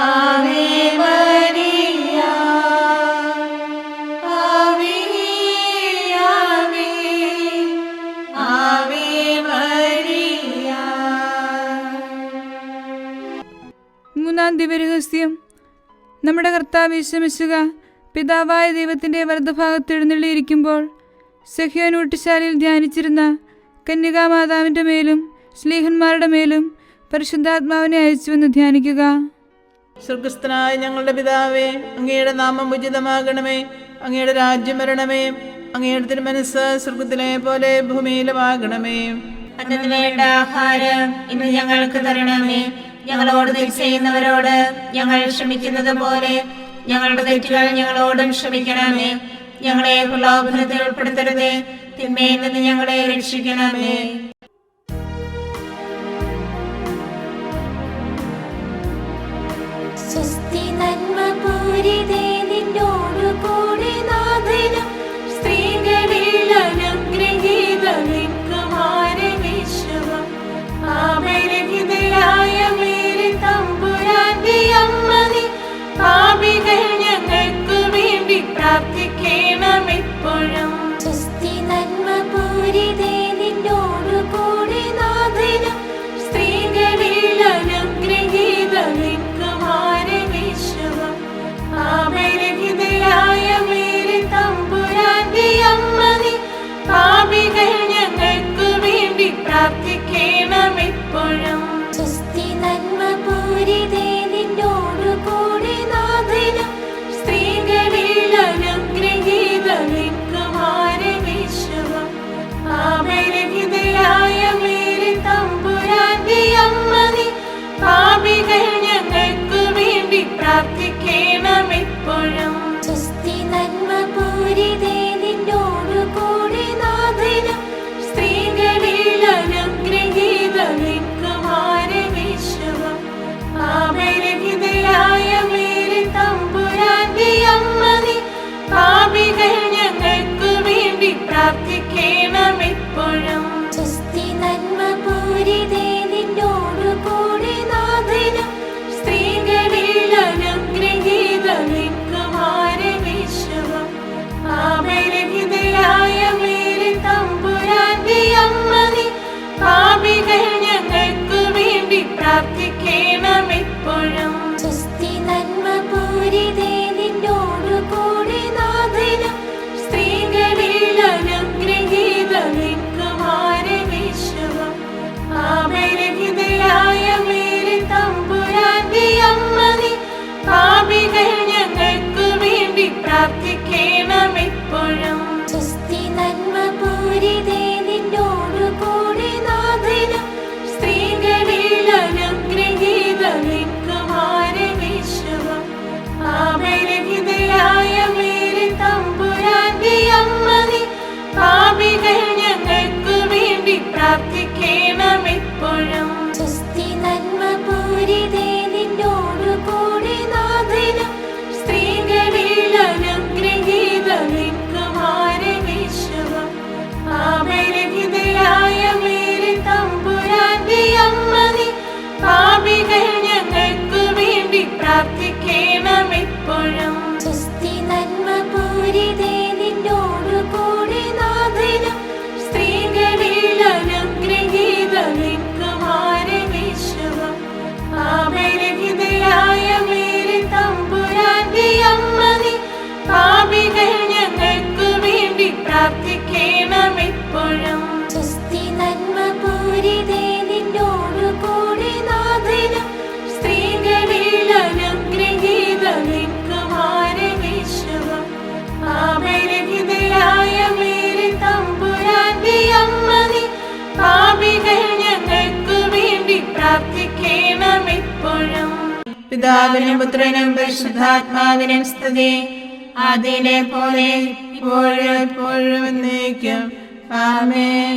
ആവേ മരിയ, ആവേ ആവേ ആവേ മരിയ. മൂന്നാം ദിവ്യരഹസ്യം. നമ്മുടെ കർത്താവ് യേശു മിശിഹ പിതാവായ ദൈവത്തിൻ്റെ വലതുഭാഗത്ത് എഴുന്നള്ളിയിരിക്കുമ്പോൾ സഹ്യോൻ ഊട്ടുശാലയിൽ ധ്യാനിച്ചിരുന്ന കന്യകാമാതാവിൻ്റെ മേലും ശ്ലീഹന്മാരുടെ മേലും പരിശുദ്ധാത്മാവിനെ അയച്ചുവെന്ന് ധ്യാനിക്കുക. സ്വർഗസ്ഥനായ ഞങ്ങളുടെ പിതാവേ, അങ്ങയുടെ നാമം ഉചിതമാകണമേ. അങ്ങയുടെ രാജ്യം വരണമേ. അങ്ങയുടെ തിരുമനസ്സ് സ്വർഗത്തിലെ പോലെ ഭൂമിയിലുമാകണമേ. അന്നു വേണ്ട ആഹാരം ഇന്ന് ഞങ്ങൾക്ക് തരണമേ. ഞങ്ങളോട് തെറ്റ് ചെയ്യുന്നവരോട് ഞങ്ങൾ ക്ഷമിക്കുന്നത് പോലെ ഞങ്ങളുടെ തെറ്റുകൾ ഞങ്ങളോടും ക്ഷമിക്കണമേ. ഞങ്ങളെ പ്രലോഭനത്തിൽ ഉൾപ്പെടുത്തരുതേ, തിന്മയിൽ നിന്ന് ഞങ്ങളെ രക്ഷിക്കണമേ. സ്വസ്തി നന്മ പൂരിതേ നിന്നോടു കൂടെ നാഥനും സ്ത്രീകളിൽ അനുഗ്രഹീത നിൻ കുമാരനീശുവും പാപരഹിതയായ മേരി തമ്പുരാന്റെ അമ്മ നീ പാപികൾ ഞങ്ങൾക്ക് വേണ്ടി പ്രാർത്ഥിക്കണം എപ്പോഴും. സ്വസ്തി നന്മ പൂരിതേ നിന്നോടു പാപികൾ ഞങ്ങൾക്ക് വേണ്ടി പ്രാർത്ഥിക്കണം എപ്പോഴും. സ്വസ്തി നന്മ പൂരിതേ നിന്നോടു കൂടി നാഥനും സ്ത്രീകളിൽ അനുഗ്രഹീത നിൻ കുമാരനീശുവും. പാപരഹിതയായ മേരി തമ്പുരാന്റെ അമ്മ നീ, പാപികൾ ഞങ്ങൾക്ക് വേണ്ടി പ്രാർത്ഥിക്കണം എപ്പോഴും. സ്വസ്തി നന്മ പൂരിതേ നിന്നോടു കൂടി നാഥനും സ്ത്രീകളിൽ അനുഗ്രഹീത നിൻ കുമാരനീശുവും. പാപരഹിതയായ മേരി തമ്പുരാന്റെ അമ്മ നീ, പാപികൾ ഞങ്ങൾക്ക് വേണ്ടി പ്രാർത്ഥിക്കണം എപ്പോഴും. സ്വസ്തി നന്മ പൂരിതേ നിന്നോടു കൂടി നാഥനും സ്ത്രീകളിൽ അനുഗ്രഹീത നിൻ കുമാരനീശുവും. പാപരഹിതയായ മേരി തമ്പുരാന്റെ അമ്മ നീ, പാപികൾ ഞങ്ങൾക്ക് വേണ്ടി പ്രാർത്ഥിക്കണം എപ്പോഴും. സ്വസ്തി നന്മ പൂരിതേ നിന്നോടു കൂടി നാഥനും സ്ത്രീകളിൽ അനുഗ്രഹീത നിൻ കുമാരനീശുവും. പാപരഹിതയായ മേരി തമ്പുരാന്റെ അമ്മ നീ, പാപികൾ ഞങ്ങൾക്ക് വേണ്ടി പ്രാർത്ഥിക്കണം എപ്പോഴും. സ്വസ്തി നന്മ പൂരിതേ നിന്നോടു കൂടി നാഥനും സ്ത്രീകളിൽ അനുഗ്രഹീത നിൻ കുമാരനീശുവും. പാപരഹിതയായ മേരി തമ്പുരാന്റെ അമ്മ നീ, പാപികൾ ഞങ്ങൾക്ക് വേണ്ടി പ്രാർത്ഥിക്കണം എപ്പോഴും. സ്വസ്തി നന്മ പൂരിതേ നിന്നോടു കൂടി നാഥനും സ്ത്രീകളിൽ അനുഗ്രഹീത നിൻ കുമാരനീശുവും. പാപരഹിതയായ മേരി തമ്പുരാന്റെ അമ്മ നീ, പാപികൾ ഞങ്ങൾക്ക് വേണ്ടി പ്രാർത്ഥിക്കണം എപ്പോഴും. സ്വസ്തി നന്മ പൂരിതേ നിന്നോടു കൂടി നാഥനും സ്ത്രീകളിൽ അനുഗ്രഹീത നിൻ കുമാരനീശുവും. പാപരഹിതയായ മേരി തമ്പുരാന്റെ അമ്മ നീ, പാപികൾ ഞങ്ങൾക്ക് വേണ്ടി പ്രാർത്ഥിക്കണം എപ്പോഴും. പിതാവിനും പുത്രനും പരിശുദ്ധാത്മാവിനും സ്തുതി, ആദിയിലെ പോലെ ഇപ്പോഴും എപ്പോഴും എന്നേക്കും. ആമേൻ.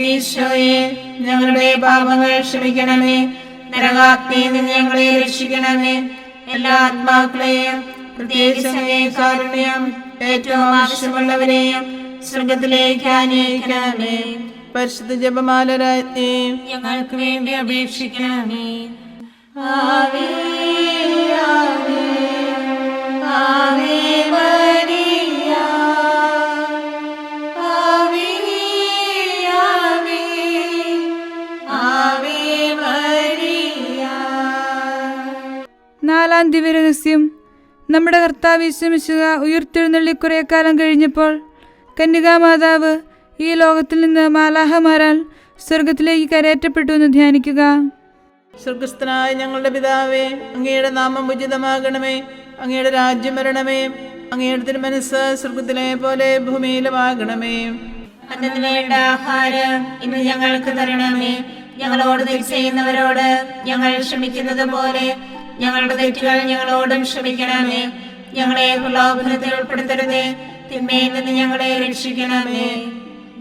ഈശോയെ, ഞങ്ങളുടെ പാപങ്ങൾ ക്ഷമിക്കണമേ, നരകാഗ്നിയിൽ നിന്ന് ഞങ്ങളെ രക്ഷിക്കണമേ. എല്ലാ ആത്മാക്കളെയും പ്രത്യേകിച്ച് അങ്ങേ കാരുണ്യം ഏറ്റവും ആവശ്യമുള്ളവരെയും സ്വർഗത്തിലേക്ക് ആനയിക്കണമേ. പരിശുദ്ധ ജപമാല രാജ്ഞി, ഞങ്ങൾക്ക് വേണ്ടി അപേക്ഷിക്കണമേ. ആവേ ആവേ ആവേ മരിയ, ആവേ ആവേ ആവേ മരിയ. നാലാം ദിവ്യരഹസ്യം. നമ്മുടെ കർത്താവ് യേശു മിശിഹ ഉയിർത്തെഴുന്നള്ളി കുറേ കാലം കഴിഞ്ഞപ്പോൾ കന്യകാമാതാവ് ഈ ലോകത്തിൽ നിന്ന് മാലാഹമാരാൽ സ്വർഗത്തിലേക്ക് കരയേറ്റപ്പെട്ടു എന്ന് ധ്യാനിക്കുക. സ്വർഗസ്ഥനായ ഞങ്ങളുടെ പിതാവേ, അങ്ങയുടെ നാമം ഉചിതമാകണമേ, അങ്ങയുടെ രാജ്യം വരണമേ, അങ്ങയുടെ തിരുമനസ്സ് സ്വർഗത്തിലെ പോലെ ഭൂമിയിലുമാകണമേ. അന്നു വേണ്ട ആഹാരം ഇന്ന് ഞങ്ങൾക്ക് തരണമേ. ഞങ്ങളോട് തെറ്റ് ചെയ്യുന്നവരോട് ഞങ്ങൾ ക്ഷമിക്കുന്നത് പോലെ ഞങ്ങളുടെ തെറ്റുകൾ ഞങ്ങളോടും ക്ഷമിക്കണമേ. ഞങ്ങളെ പ്രലോഭനത്തിൽ ഉൾപ്പെടുത്തരുതേ, തിന്മയിൽ നിന്ന് ഞങ്ങളെ രക്ഷിക്കണമേ.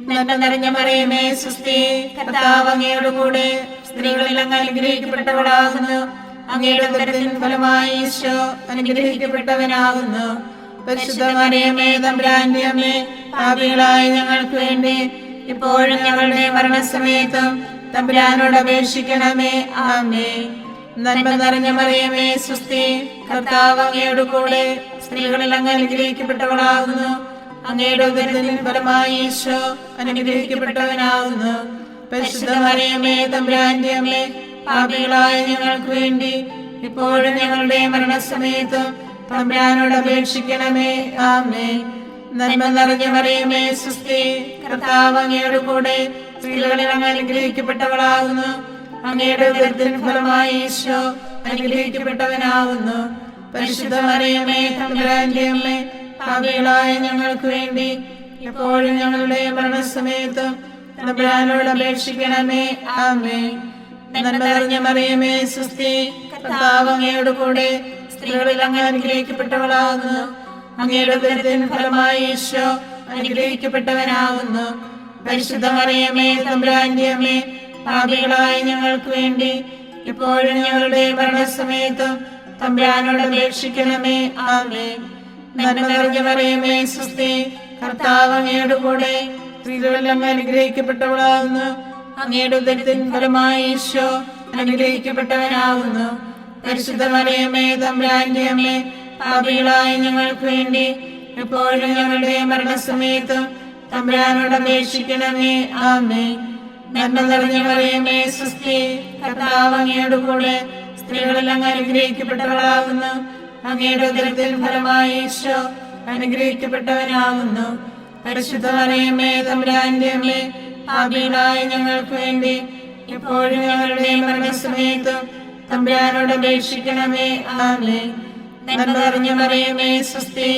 നന്മ നിറഞ്ഞ മറിയമേ, സ്വസ്തി, കർത്താവ് അങ്ങയോട് കൂടെ സ്ത്രീകളിൽ അങ്ങ് അനുഗ്രഹിക്കപ്പെട്ടവളാകുന്നു. അങ്ങയുടെ ഉദരത്തിൻ ഫലമായി ഈശോ അനുഗ്രഹിക്കപ്പെട്ടവനാകുന്നു. പരിശുദ്ധ മറിയമേ, തമ്പുരാന്റെ അമ്മേ, പാപികളായ ഞങ്ങൾക്ക് വേണ്ടി ഇപ്പോഴും ഞങ്ങളുടെ മരണസമയത്തും തമ്പുരാനോട് അപേക്ഷിക്കണമേ. ആമേൻ. നന്മ നിറഞ്ഞ മറിയമേ, സ്വസ്തി, കർത്താവ് അങ്ങയോട് കൂടെ സ്ത്രീകളിൽ അങ്ങ് അനുഗ്രഹിക്കപ്പെട്ടവളാകുന്നു. അങ്ങയുടെ ഉദരത്തിൻ ഫലമായി ഈശോ അനുഗ്രഹിക്കപ്പെട്ടവനാകുന്നു. പരിശുദ്ധ മറിയമേ, തമ്പുരാന്റെ അമ്മേ, പാപികളായ ഞങ്ങൾക്ക് വേണ്ടി ഇപ്പോഴും ഞങ്ങളുടെ മരണസമയത്തും തമ്പുരാനോട് അപേക്ഷിക്കണമേ. ആമേൻ. നന്മ നിറഞ്ഞ മറിയമേ, സ്വസ്തി, കർത്താവ് അങ്ങയോട് കൂടെ സ്ത്രീകളിൽ അങ്ങ് അനുഗ്രഹിക്കപ്പെട്ടവളാകുന്നു. അങ്ങയുടെ ഉദരത്തിൻ ഫലമായി ഈശോ അനുഗ്രഹിക്കപ്പെട്ടവനാകുന്നു. പരിശുദ്ധ മറിയമേ, തമ്പുരാന്റെ അമ്മേ, പാപികളായ ഞങ്ങൾക്ക് വേണ്ടി ഇപ്പോഴും ഞങ്ങളുടെ മരണസമയത്തും തമ്പുരാനോട് അപേക്ഷിക്കണമേ. ആമേൻ. നന്മ നിറഞ്ഞ മറിയമേ സുസ്ഥി, കർത്താവ് അങ്ങയോട് കൂടെ സ്ത്രീകളിൽ അങ്ങ് അനുഗ്രഹിക്കപ്പെട്ടവളാകുന്നു. അങ്ങയുടെ ഉദരത്തിൻ ഫലമായി ഈശോ അനുഗ്രഹിക്കപ്പെട്ടവനാകുന്നു. പരിശുദ്ധ മറിയമേ തമ്പുരാന്റെ അമ്മേ, പാപികളായ ഞങ്ങൾക്ക് വേണ്ടി ഇപ്പോഴും ഞങ്ങളുടെ മരണസമയത്തും തമ്പുരാനോട് അപേക്ഷിക്കണമേ. ആമേൻ. നന്മ നിറഞ്ഞ മറിയമേ സുസ്ഥി, കർത്താവ് അങ്ങയോട് കൂടെ സ്ത്രീകളിൽ അങ്ങ് അനുഗ്രഹിക്കപ്പെട്ടവളാകുന്നു. അങ്ങയുടെ ഉദരത്തിൻ ഫലമായി ഈശോ അനുഗ്രഹിക്കപ്പെട്ടവനാകുന്നു. പരിശുദ്ധ മറിയമേ തമ്പുരാന്റെ അമ്മേ, പാപികളായ ഞങ്ങൾക്ക് വേണ്ടി എപ്പോഴും ഞങ്ങളുടെ മരണസമയത്തും തമ്പുരാനോട് അപേക്ഷിക്കണമേ. ആമേൻ. നന്മ നിറഞ്ഞ മറിയമേ സുസ്ഥി, കർത്താവ് അങ്ങയോട് കൂടെ സ്ത്രീകളിൽ അങ്ങ് അനുഗ്രഹിക്കപ്പെട്ടവളാകുന്നു. അങ്ങയുടെ ഉദരത്തിൻ ഫലമായി ഈശോ അനുഗ്രഹിക്കപ്പെട്ടവനാകുന്നു. പരിശുദ്ധ മറിയമേ തമ്പുരാന്റെ അമ്മേ, പാപികളായ ഞങ്ങൾക്ക് വേണ്ടി എപ്പോഴും ഞങ്ങളുടെ മരണസമയത്തും തമ്പുരാനോട് അപേക്ഷിക്കണമേ. ആമേൻ. നന്മ നിറഞ്ഞ മറിയമേ സുസ്ഥി,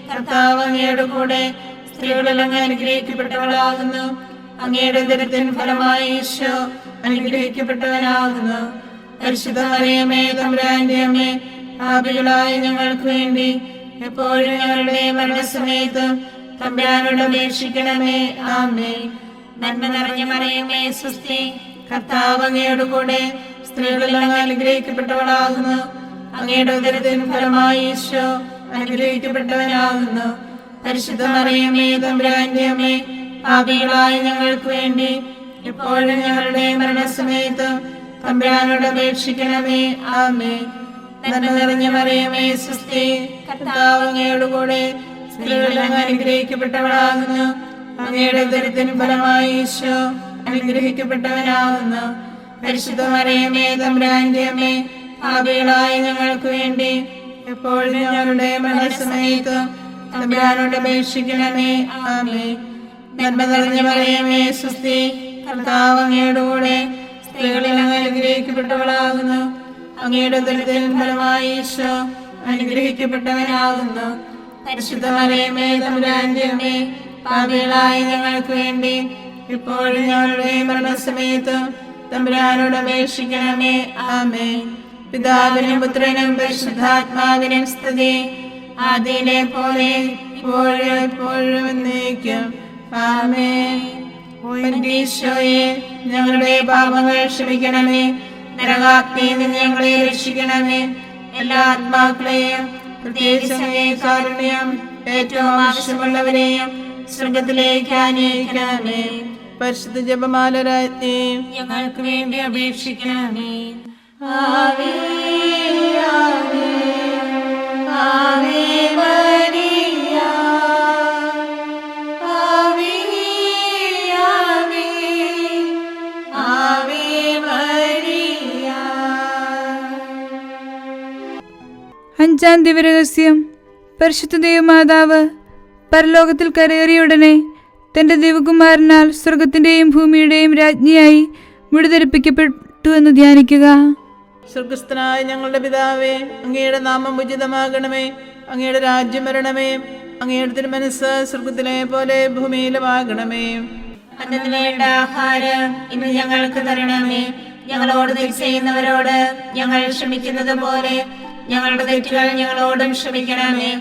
കർത്താവ് അങ്ങയോട് കൂടെ സ്ത്രീകളിൽ അങ്ങ് അനുഗ്രഹിക്കപ്പെട്ടവളാകുന്നു. അങ്ങയുടെ ഉദരത്തിൻ ഫലമായി ഈശോ അനുഗ്രഹിക്കപ്പെട്ടവനാകുന്നു. പരിശുദ്ധ മറിയമേ തമ്പുരാന്റെ അമ്മേ, പാപികളായ ഞങ്ങൾക്ക് വേണ്ടി എപ്പോഴും ഞങ്ങളുടെ മരണസമയത്തും തമ്പുരാനോട് അപേക്ഷിക്കണമേ. ആമേൻ. നന്മ നിറഞ്ഞ മറിയമേ സുസ്ഥി, കർത്താവ് അങ്ങയോട് കൂടെ സ്ത്രീകളിൽ അങ്ങ് അനുഗ്രഹിക്കപ്പെട്ടവളാകുന്നു. അങ്ങയുടെ ഉദരത്തിൻ ഫലമായി ഈശോ അനുഗ്രഹിക്കപ്പെട്ടവനാകുന്നു. പരിശുദ്ധ മറിയമേ തമ്പുരാന്റെ അമ്മേ, പാപികളായ ഞങ്ങൾക്ക് വേണ്ടി എപ്പോഴും ഞങ്ങളുടെ മരണസമയത്തും തമ്പുരാനോട് അപേക്ഷിക്കണമേ. ആമേൻ. നന്മ നിറഞ്ഞ മറിയമേ സുസ്ഥി, കർത്താവ് അങ്ങയോട് കൂടെ സ്ത്രീകളിൽ അങ്ങ് അനുഗ്രഹിക്കപ്പെട്ടവളാകുന്നു. അങ്ങയുടെ ഉദരത്തിൻ ഫലമായി ഈശോ അനുഗ്രഹിക്കപ്പെട്ടവനാകുന്നു. പരിശുദ്ധ മറിയമേ തമ്പുരാന്റെ അമ്മേ, പാപികളായ ഞങ്ങൾക്ക് വേണ്ടി എപ്പോഴും ഞങ്ങളുടെ മരണസമയത്തും തമ്പുരാനോട് അപേക്ഷിക്കണമേ. ആമേൻ. നന്മ നിറഞ്ഞ മറിയമേ സുസ്ഥി, കർത്താവ് അങ്ങയോട് കൂടെ സ്ത്രീകളിൽ അങ്ങ് അനുഗ്രഹിക്കപ്പെട്ടവളാകുന്നു. അങ്ങയുടെ ഉദരത്തിൻ ഫലമായി ഈശോ അനുഗ്രഹിക്കപ്പെട്ടവനാകുന്നു. പരിശുദ്ധ മറിയമേ തമ്പുരാന്റെ അമ്മേ, പാപികളായ ഞങ്ങൾക്ക് വേണ്ടി ഇപ്പോഴും ഞങ്ങളുടെ മരണസമയത്തും തമ്പുരാനോട് അപേക്ഷിക്കണമേ. ആമേൻ. പിതാവിനും പുത്രനും പരിശുദ്ധാത്മാവിനും സ്തുതി, ആദിയിലെ പോലെ ഇപ്പോഴും എപ്പോഴും എന്നേക്കും. ആമേൻ. ഈശോയെ, ഞങ്ങളുടെ പാപങ്ങൾ ക്ഷമിക്കണമേ. നരകാഗ്നിയിൽ നിന്ന് ഞങ്ങളെ രക്ഷിക്കണമേ. എല്ലാ ആത്മാക്കളെയും പ്രത്യേകിച്ച് അങ്ങേ കാരുണ്യം ഏറ്റവും ആവശ്യമുള്ളവരെയും സ്വർഗത്തിലേക്ക് ആനയിക്കണമേ. പരിശുദ്ധ ജപമാല രാജ്ഞി, ഞങ്ങൾക്ക് വേണ്ടി അപേക്ഷിക്കണമേ. ആവേ ആവേ ആവേ മരിയ, ആവേ ആവേ ആവേ മരിയ. അഞ്ചാം ദിവരഹസ്യം. പരിശുദ്ധ ദൈവമാതാവ് പരലോകത്തിൽ കരയേറിയുടനെ തന്റെ ദൈവകുമാരനാൽ സ്വർഗത്തിന്റെയും ഭൂമിയുടെയും രാജ്ഞിയായി മുടിധരിപ്പിക്കപ്പെട്ടു എന്ന് ധ്യാനിക്കുക. സ്വർഗസ്ഥനായ ഞങ്ങളുടെ പിതാവേ, അങ്ങയുടെ നാമം ഉചിതമാകണമേ. അങ്ങയുടെ രാജ്യം വരണമേ. അങ്ങയുടെ തിരുമനസ്സ് സ്വർഗത്തിലെ പോലെ ഭൂമിയിലുമാകണമേ. അന്നു വേണ്ട ആഹാരം ഇന്ന് ഞങ്ങൾക്ക് തരണമേ. ഞങ്ങളോട് തെറ്റ് ചെയ്യുന്നവരോട് ഞങ്ങൾ ക്ഷമിക്കുന്നത് പോലെ ഞങ്ങളുടെ തെറ്റുകൾ ഞങ്ങളോടും ക്ഷമിക്കണമേ.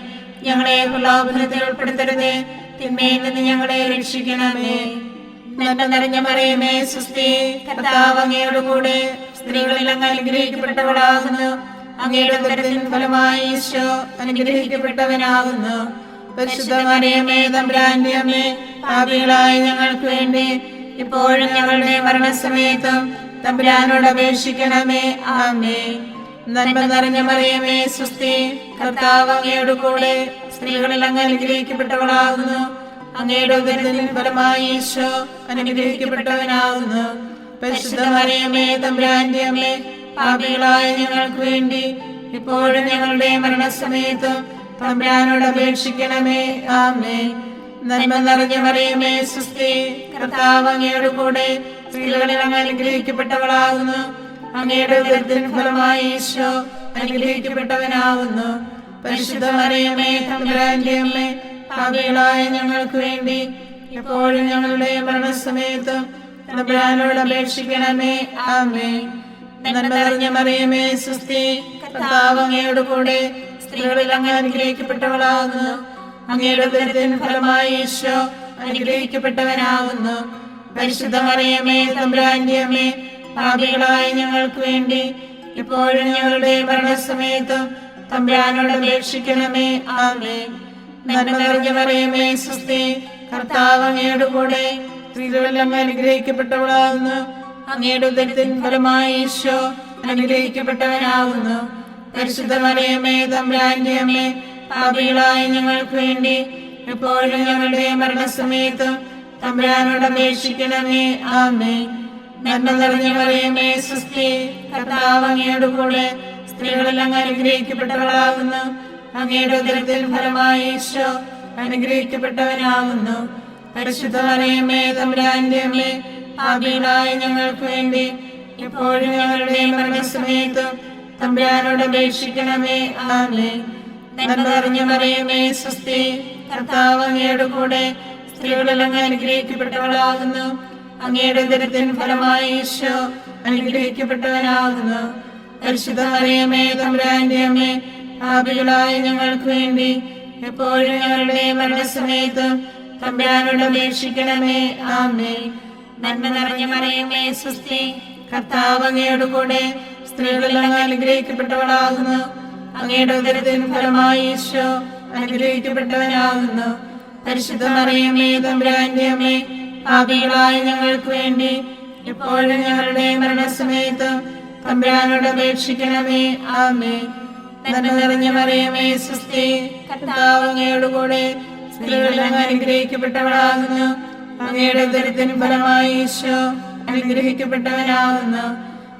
ഞങ്ങളെ പ്രലോഭനത്തിൽ ഉൾപ്പെടുത്തരുതേ, തിന്മയിൽ നിന്ന് ഞങ്ങളെ രക്ഷിക്കണമേ. നന്മ നിറഞ്ഞ മറിയമേ സുസ്ഥി, കർത്താവ് അങ്ങയോട് കൂടെ സ്ത്രീകളിൽ അങ്ങ് അനുഗ്രഹിക്കപ്പെട്ടവളാകുന്നു. അങ്ങയുടെ ഉദരത്തിൻ ഫലമായി ഈശോ അനുഗ്രഹിക്കപ്പെട്ടവനാകുന്നു. പരിശുദ്ധ മറിയമേ തമ്പുരാന്റെ അമ്മേ, പാപികളായ ഞങ്ങൾക്ക് വേണ്ടി ഇപ്പോഴും ഞങ്ങളുടെ മരണസമയത്തും തമ്പുരാനോട് അപേക്ഷിക്കണമേ. ആമേൻ. നന്മ നിറഞ്ഞ മറിയമേ സുസ്ഥി, കർത്താവ് അങ്ങയോട് കൂടെ സ്ത്രീകളിൽ അങ്ങ് അനുഗ്രഹിക്കപ്പെട്ടവളാകുന്നു. അങ്ങയുടെ ഉദരത്തിൻ ഫലമായി ഈശോ അനുഗ്രഹിക്കപ്പെട്ടവനാകുന്നു. പരിശുദ്ധ മറിയമേ തമ്പുരാന്റെ അമ്മേ, പാപികളായ ഞങ്ങൾക്ക് വേണ്ടി ഇപ്പോഴും ഞങ്ങളുടെ മരണസമയത്തും തമ്പുരാനോട് അപേക്ഷിക്കണമേ. ആമേൻ. നന്മ നിറഞ്ഞ മറിയമേ സുസ്ഥി, കർത്താവ് അങ്ങയോട് കൂടെ സ്ത്രീകളിൽ അങ്ങ് അനുഗ്രഹിക്കപ്പെട്ടവളാകുന്നു. അങ്ങയുടെ ഉദരത്തിൻ ഫലമായി ഈശോ അനുഗ്രഹിക്കപ്പെട്ടവനാകുന്നു. പരിശുദ്ധ മറിയമേ തമ്പുരാന്റെ അമ്മേ, പാപികളായ ഞങ്ങൾക്ക് വേണ്ടി എപ്പോഴും ഞങ്ങളുടെ മരണസമയത്തും തമ്പുരാനോട് അപേക്ഷിക്കണമേ. ആമേൻ. നന്മ നിറഞ്ഞ മറിയമേ സുസ്ഥി, കർത്താവ് അങ്ങയോട് കൂടെ സ്ത്രീകളിൽ അങ്ങ് അനുഗ്രഹിക്കപ്പെട്ടവളാകുന്നു. അങ്ങയുടെ ഉദരത്തിൻ ഫലമായി ഈശോ അനുഗ്രഹിക്കപ്പെട്ടവനാകുന്നു. പരിശുദ്ധ മറിയമേ തമ്പുരാന്റെ അമ്മേ, പാപികളായ ഞങ്ങൾക്ക് വേണ്ടി ഇപ്പോഴും ഞങ്ങളുടെ മരണസമയത്തും തമ്പുരാനോട് അപേക്ഷിക്കണമേ. ആമേൻ. നന്മ നിറഞ്ഞ മറിയമേ സുസ്ഥി, കർത്താവ് അങ്ങയോട് കൂടെ സ്ത്രീകളിൽ അങ്ങ് അനുഗ്രഹിക്കപ്പെട്ടവളാകുന്നു. അങ്ങയുടെ ഉദരത്തിൻ ഫലമായി ഈശോ അനുഗ്രഹിക്കപ്പെട്ടവനാകുന്നു. പരിശുദ്ധ മറിയമേ തമ്പുരാന്റെ അമ്മേ, പാപികളായ ഞങ്ങൾക്ക് വേണ്ടി എപ്പോഴും ഞങ്ങളുടെ മരണസമയത്തും തമ്പുരാനോട് അപേക്ഷിക്കണമേ. ആമേൻ. നന്മ നിറഞ്ഞ മറിയമേ സുസ്ഥി, കർത്താവ് അങ്ങയോട് കൂടെ സ്ത്രീകളിൽ അങ്ങ് അനുഗ്രഹിക്കപ്പെട്ടവളാകുന്നു. അങ്ങയുടെ ഉദരത്തിൻ ഫലമായി ഈശോ അനുഗ്രഹിക്കപ്പെട്ടവനാകുന്നു. പരിശുദ്ധ മറിയമേ തമ്പുരാന്റെ അമ്മേ, പാപികളായ ഞങ്ങൾക്ക് വേണ്ടി എപ്പോഴും ഞങ്ങളുടെ മരണസമയത്തും തമ്പുരാനോട് അപേക്ഷിക്കണമേ. ആമേൻ. നന്മ നിറഞ്ഞ മറിയമേ സുസ്ഥി, കർത്താവ് അങ്ങയോട് കൂടെ സ്ത്രീകളിൽ അങ്ങ് അനുഗ്രഹിക്കപ്പെട്ടവളാകുന്നു. അങ്ങയുടെ ഉദരത്തിൻ ഫലമായി ഈശോ അനുഗ്രഹിക്കപ്പെട്ടവനാകുന്നു. പരിശുദ്ധ മറിയമേ തമ്പുരാന്റെ അമ്മേ, പാപികളായ ഞങ്ങൾക്ക് വേണ്ടി എപ്പോഴും ഞങ്ങളുടെ മരണസമയത്തും തമ്പുരാനോട് അപേക്ഷിക്കണമേ. ആമേൻ. നന്മ നിറഞ്ഞ മറിയമേ സുസ്ഥി, കർത്താവ് അങ്ങയോട് കൂടെ സ്ത്രീകളിൽ അങ്ങ് അനുഗ്രഹിക്കപ്പെട്ടവളാകുന്നു. അങ്ങയുടെ ഉദരത്തിൻ ഫലമായി ഈശോ അനുഗ്രഹിക്കപ്പെട്ടവനാകുന്നു. പരിശുദ്ധ മറിയമേ തമ്പുരാന്റെ അമ്മേ, പാപികളായ ഞങ്ങൾക്ക് വേണ്ടി എപ്പോഴും ഞങ്ങളുടെ മരണസമയത്തും തമ്പുരാനോട് അപേക്ഷിക്കണമേ. ആമേൻ. നന്മ നിറഞ്ഞ മറിയമേ സുസ്ഥി, കർത്താവ് അങ്ങയോട് കൂടെ സ്ത്രീകളിൽ അങ്ങ് അനുഗ്രഹിക്കപ്പെട്ടവളാകുന്നു. അങ്ങയുടെ ഉദരത്തിൻ ഫലമായി ഈശോ അനുഗ്രഹിക്കപ്പെട്ടവനാകുന്നു.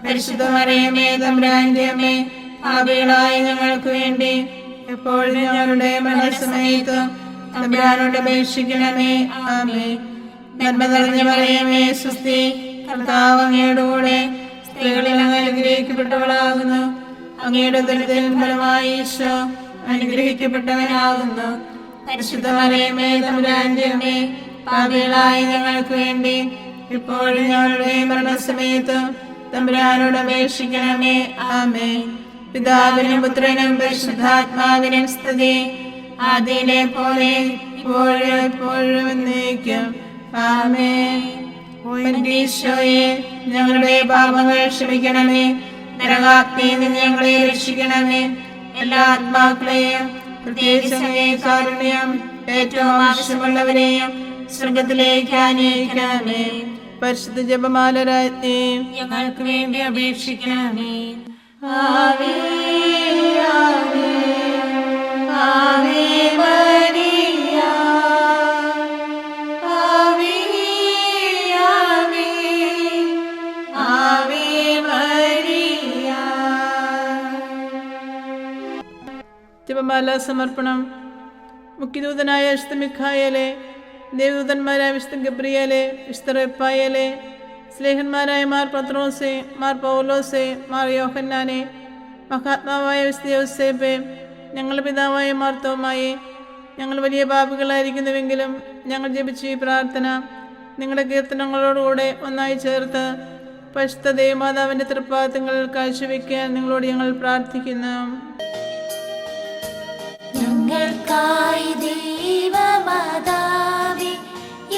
പരിശുദ്ധ മറിയമേ തമ്പുരാന്റെ അമ്മേ, പാപികളായ ഞങ്ങൾക്ക് വേണ്ടി എപ്പോഴും ഞങ്ങളുടെ മരണസമയത്തും തമ്പുരാനോട് അപേക്ഷിക്കണമേ. ആമേൻ. നന്മ നിറഞ്ഞ മറിയമേ സുസ്ഥി, കർത്താവ് അങ്ങയോട് കൂടെ സ്ത്രീകളിൽ അങ്ങ് അനുഗ്രഹിക്കപ്പെട്ടവളാകുന്നു. അങ്ങയുടെ ഉദരത്തിൻ ഫലമായി ഈശോ അനുഗ്രഹിക്കപ്പെട്ടവനാകുന്നു. പരിശുദ്ധ മറിയമേ തമ്പുരാന്റെ അമ്മേ, പാപികളായ ഞങ്ങൾക്ക് വേണ്ടി ഇപ്പോഴും ഞങ്ങളുടെ മരണസമയത്തും തമ്പുരാനോട് അപേക്ഷിക്കണമേ. ആമേൻ. പിതാവിനും പുത്രനും പരിശുദ്ധാത്മാവിനും സ്തുതി, ആദിയിലെ പോലെ ഇപ്പോഴും എപ്പോഴും എന്നേക്കും. ആമേൻ. ഈശോയെ, ഞങ്ങളുടെ പാപങ്ങൾ ക്ഷമിക്കണമേ. നരകാഗ്നിയിൽ നിന്ന് ഞങ്ങളെ രക്ഷിക്കണമേ. എല്ലാ ആത്മാക്കളെയും പ്രത്യേകിച്ച് അങ്ങേ കാരുണ്യം ഏറ്റവും ആവശ്യമുള്ളവരെയും സ്വർഗത്തിലേക്ക് ആനയിക്കണമേ. പരിശുദ്ധ ജപമാല രാജ്ഞി, ഞങ്ങൾക്ക് വേണ്ടി അപേക്ഷിക്കണമേ. ആവേ ആവേ ആവേ മരിയ, ആവേ ആവേ ആവേ മരിയ. ജപമാല സമർപ്പണം. മുഖ്യദൂതനായ വിശുദ്ധ മിഖായേലേ, ദേവദൂതന്മാരായ വിശുദ്ധ ഗബ്രിയേലേ, വിശുദ്ധ റഫായേലേ, സ്ലേഹന്മാരായ മാർ പത്രോസേ, മാർ പൗലോസേ, മാർ യോഹന്നാനെ, മഹാത്മാവായ വിശുദ്ധ യോസേപ്പേ, ഞങ്ങളുടെ പിതാവായ മാർ തോമായെ, ഞങ്ങൾ വലിയ പാപികളായിരിക്കുന്നുവെങ്കിലും ഞങ്ങൾ ജപിച്ച ഈ പ്രാർത്ഥന നിങ്ങളുടെ കീർത്തനങ്ങളോടുകൂടെ ഒന്നായി ചേർത്ത് പരിശുദ്ധ ദേവമാതാവിൻ്റെ തൃപ്പാദങ്ങളിൽ കാഴ്ചവെക്കാൻ നിങ്ങളോട് ഞങ്ങൾ പ്രാർത്ഥിക്കുന്നു. ഞങ്ങൾക്കായി ദൈവമാതാവേ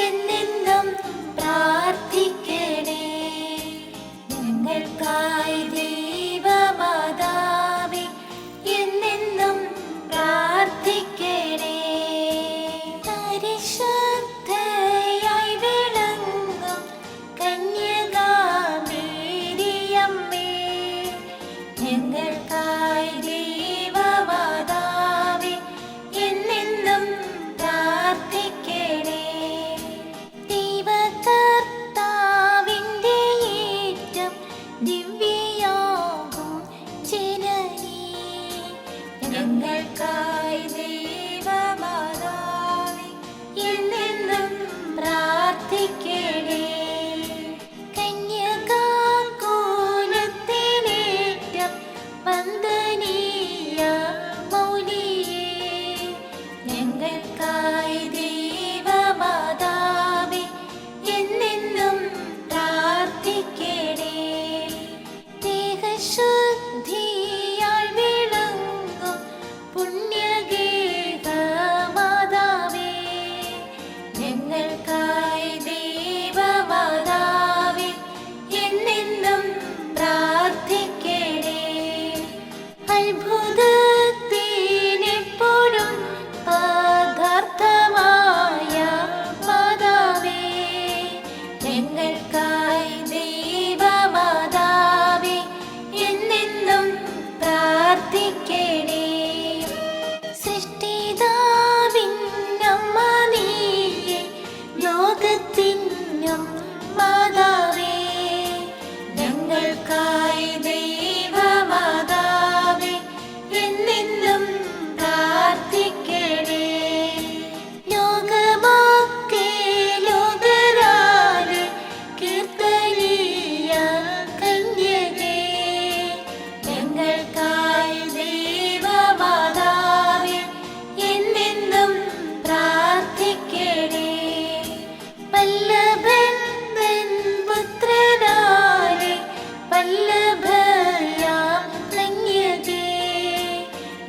എന്നെന്നും പ്രാർത്ഥിക്കണേ. ഞങ്ങൾക്കായി ദൈവമാതാവേ എന്നെന്നും പ്രാർത്ഥിക്കണേ. പരിശുദ്ധയായി വിളങ്ങും കന്യകാമേരിയമ്മേ, ഞങ്ങൾക്കായി ദൈവമാതാവേ എന്നെന്നും പ്രാർത്ഥിക്കണേ. ഞങ്ങൾക്കായി ദൈവമാതാവേ എന്നെന്നും പ്രാർത്ഥിക്കണേ. സൃഷ്ടിതാവിൻ അമ്മ നീയേ, ലോകത്തിനും മാതാവേ, ഞങ്ങൾക്കായി ദൈവമാതാവേ എന്നെന്നും പ്രാർത്ഥിക്കണേ. ലോകമൊക്കെ ലോകരാലെ കീർത്തനീയ കന്യകേ, ഞങ്ങൾക്കായി ദൈവമാതാവേ എന്നെന്നും പ്രാർത്ഥിക്കണേ. വല്ലഭൻ തൻ പുത്രനാലെ വല്ലഭയാം കന്യകേ,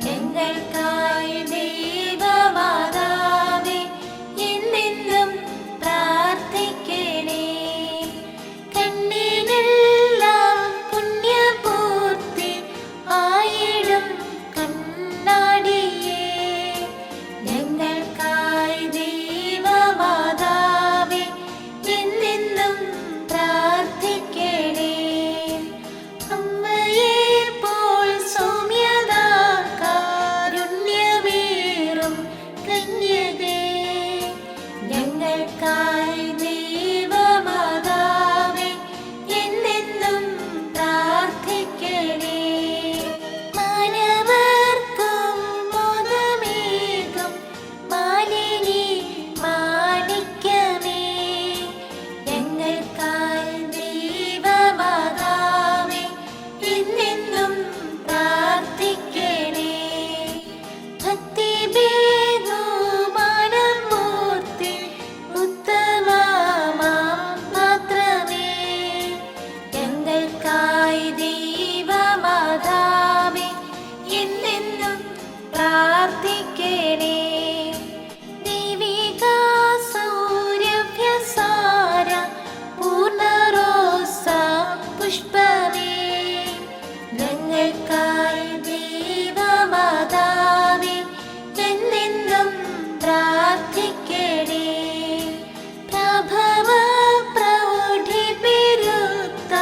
ഞങ്ങൾക്കായി ദൈവമാതാവേ എന്നെന്നും പ്രാർത്ഥിക്കണേ. കണ്ണിനെല്ലാം പുണ്യപൂർത്തി ആയിടും കണ്ണാടിയേ, ഞങ്ങൾക്കായി ദൈവമാതാവേ എന്നെന്നും പ്രാർത്ഥിക്കണേ. അമ്മയെപ്പോൾ സൗമ്യത കാരുണ്യമേറും കന്യകേ, ഞങ്ങൾക്കായി ദൈവമാതാവേ എന്നെന്നും പ്രാർത്ഥിക്കണേ. മാനവർക്കും മോദമേകും മാലിനി മാണിക്യമേ, ഞങ്ങൾക്കായി ദൈവമാതാവേ എന്നെന്നും പ്രാർത്ഥിക്കണേ. ഭക്തിബഹുമാനം മൂർത്തി ഉത്തമമാം പാത്രമേ, ഞങ്ങൾക്കായി ദൈവമാതാവേ എന്നെന്നും പ്രാർത്ഥിക്കണേ. ദൈവിക സൗരഭ്യസാര പൂർണ്ണറോസാ പുഷ്പമേ, ഞങ്ങൾക്കായി ദൈവമാതാവേ എന്നെന്നും പ്രാർത്ഥിക്കണേ. പ്രഭവ പ്രൗഢി പെരുത്ത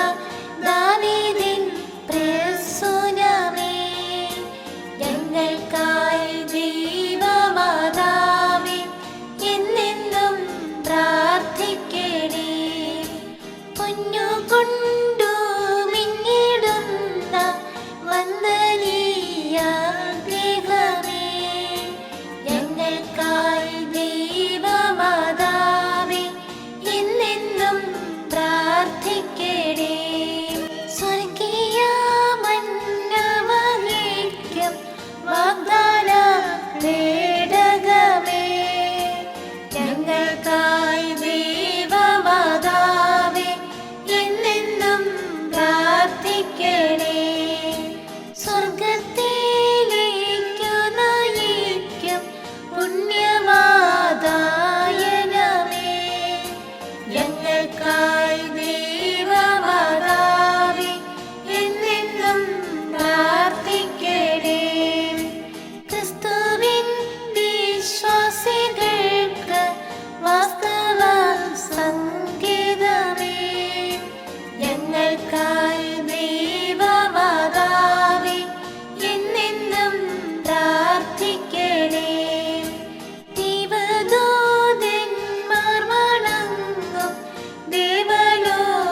ദാവീദിൻ പ്രസൂനമേ, ഞങ്ങൾക്കായി ദൈവമാതാവേ എന്നെന്നും പ്രാർത്ഥിക്കണേ. പൊന്നുകൊണ്ടു മിന്നിടുന്ന വന്ദനീയ ദേഹമേ, ഞങ്ങൾക്കായി ദൈവമാതാവേ എന്നെന്നും പ്രാർത്ഥിക്കണേ. സ്വർഗീയ മന്നവഹിക്കും വാഗ്ദാന പേടകമേ, ഞങ്ങൾക്കായി ദൈവമാതാവേ എന്നെന്നും പ്രാർത്ഥിക്കണേ. സ്വർഗത്തിലേക്കു നയിക്കും പുണ്യമാതായനമേ, ഞങ്ങൾക്കായി ദൈവമാതാവേ എന്നെന്നും പ്രാർത്ഥിക്കണേ. ക്രിസ്തുവിൻ വിശ്വാസികൾക്ക് വാസ്തവ സംഗീതമേ, ഞങ്ങൾക്കായി ദൈവമാതാവേ എന്നെന്നും പ്രാർത്ഥിക്കണേ. ദൈവദൂതന്മാർ വണങ്ങും ദേവലോകരാജ്ഞിയേ,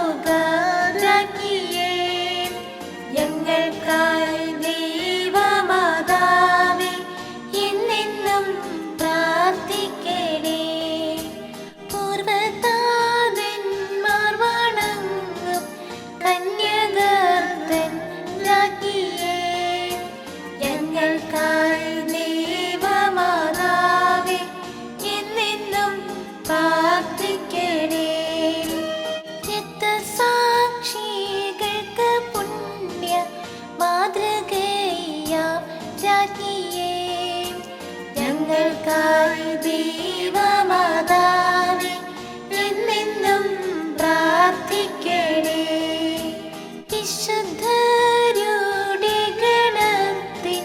ഞങ്ങൾക്കായി ദൈവമാതാവേ എന്നെന്നും പ്രാർത്ഥിക്കണേ. പൂർവ്വതാതന്മാർ വണങ്ങും കന്യകർത്തൻ രാജ്ഞിയേ, ഞങ്ങൾക്കായി ദൈവമാതാവേ എന്നെന്നും പ്രാർത്ഥിക്കണേ. രക്തസാക്ഷികൾക്ക് പുണ്യ മാതൃകയാം രാജ്ഞിയേ, ഞങ്ങൾക്കായി ദൈവമാതാവേ എന്നെന്നും പ്രാർത്ഥിക്കണേ. വിശുദ്ധരുടെ ഗണത്തിൻ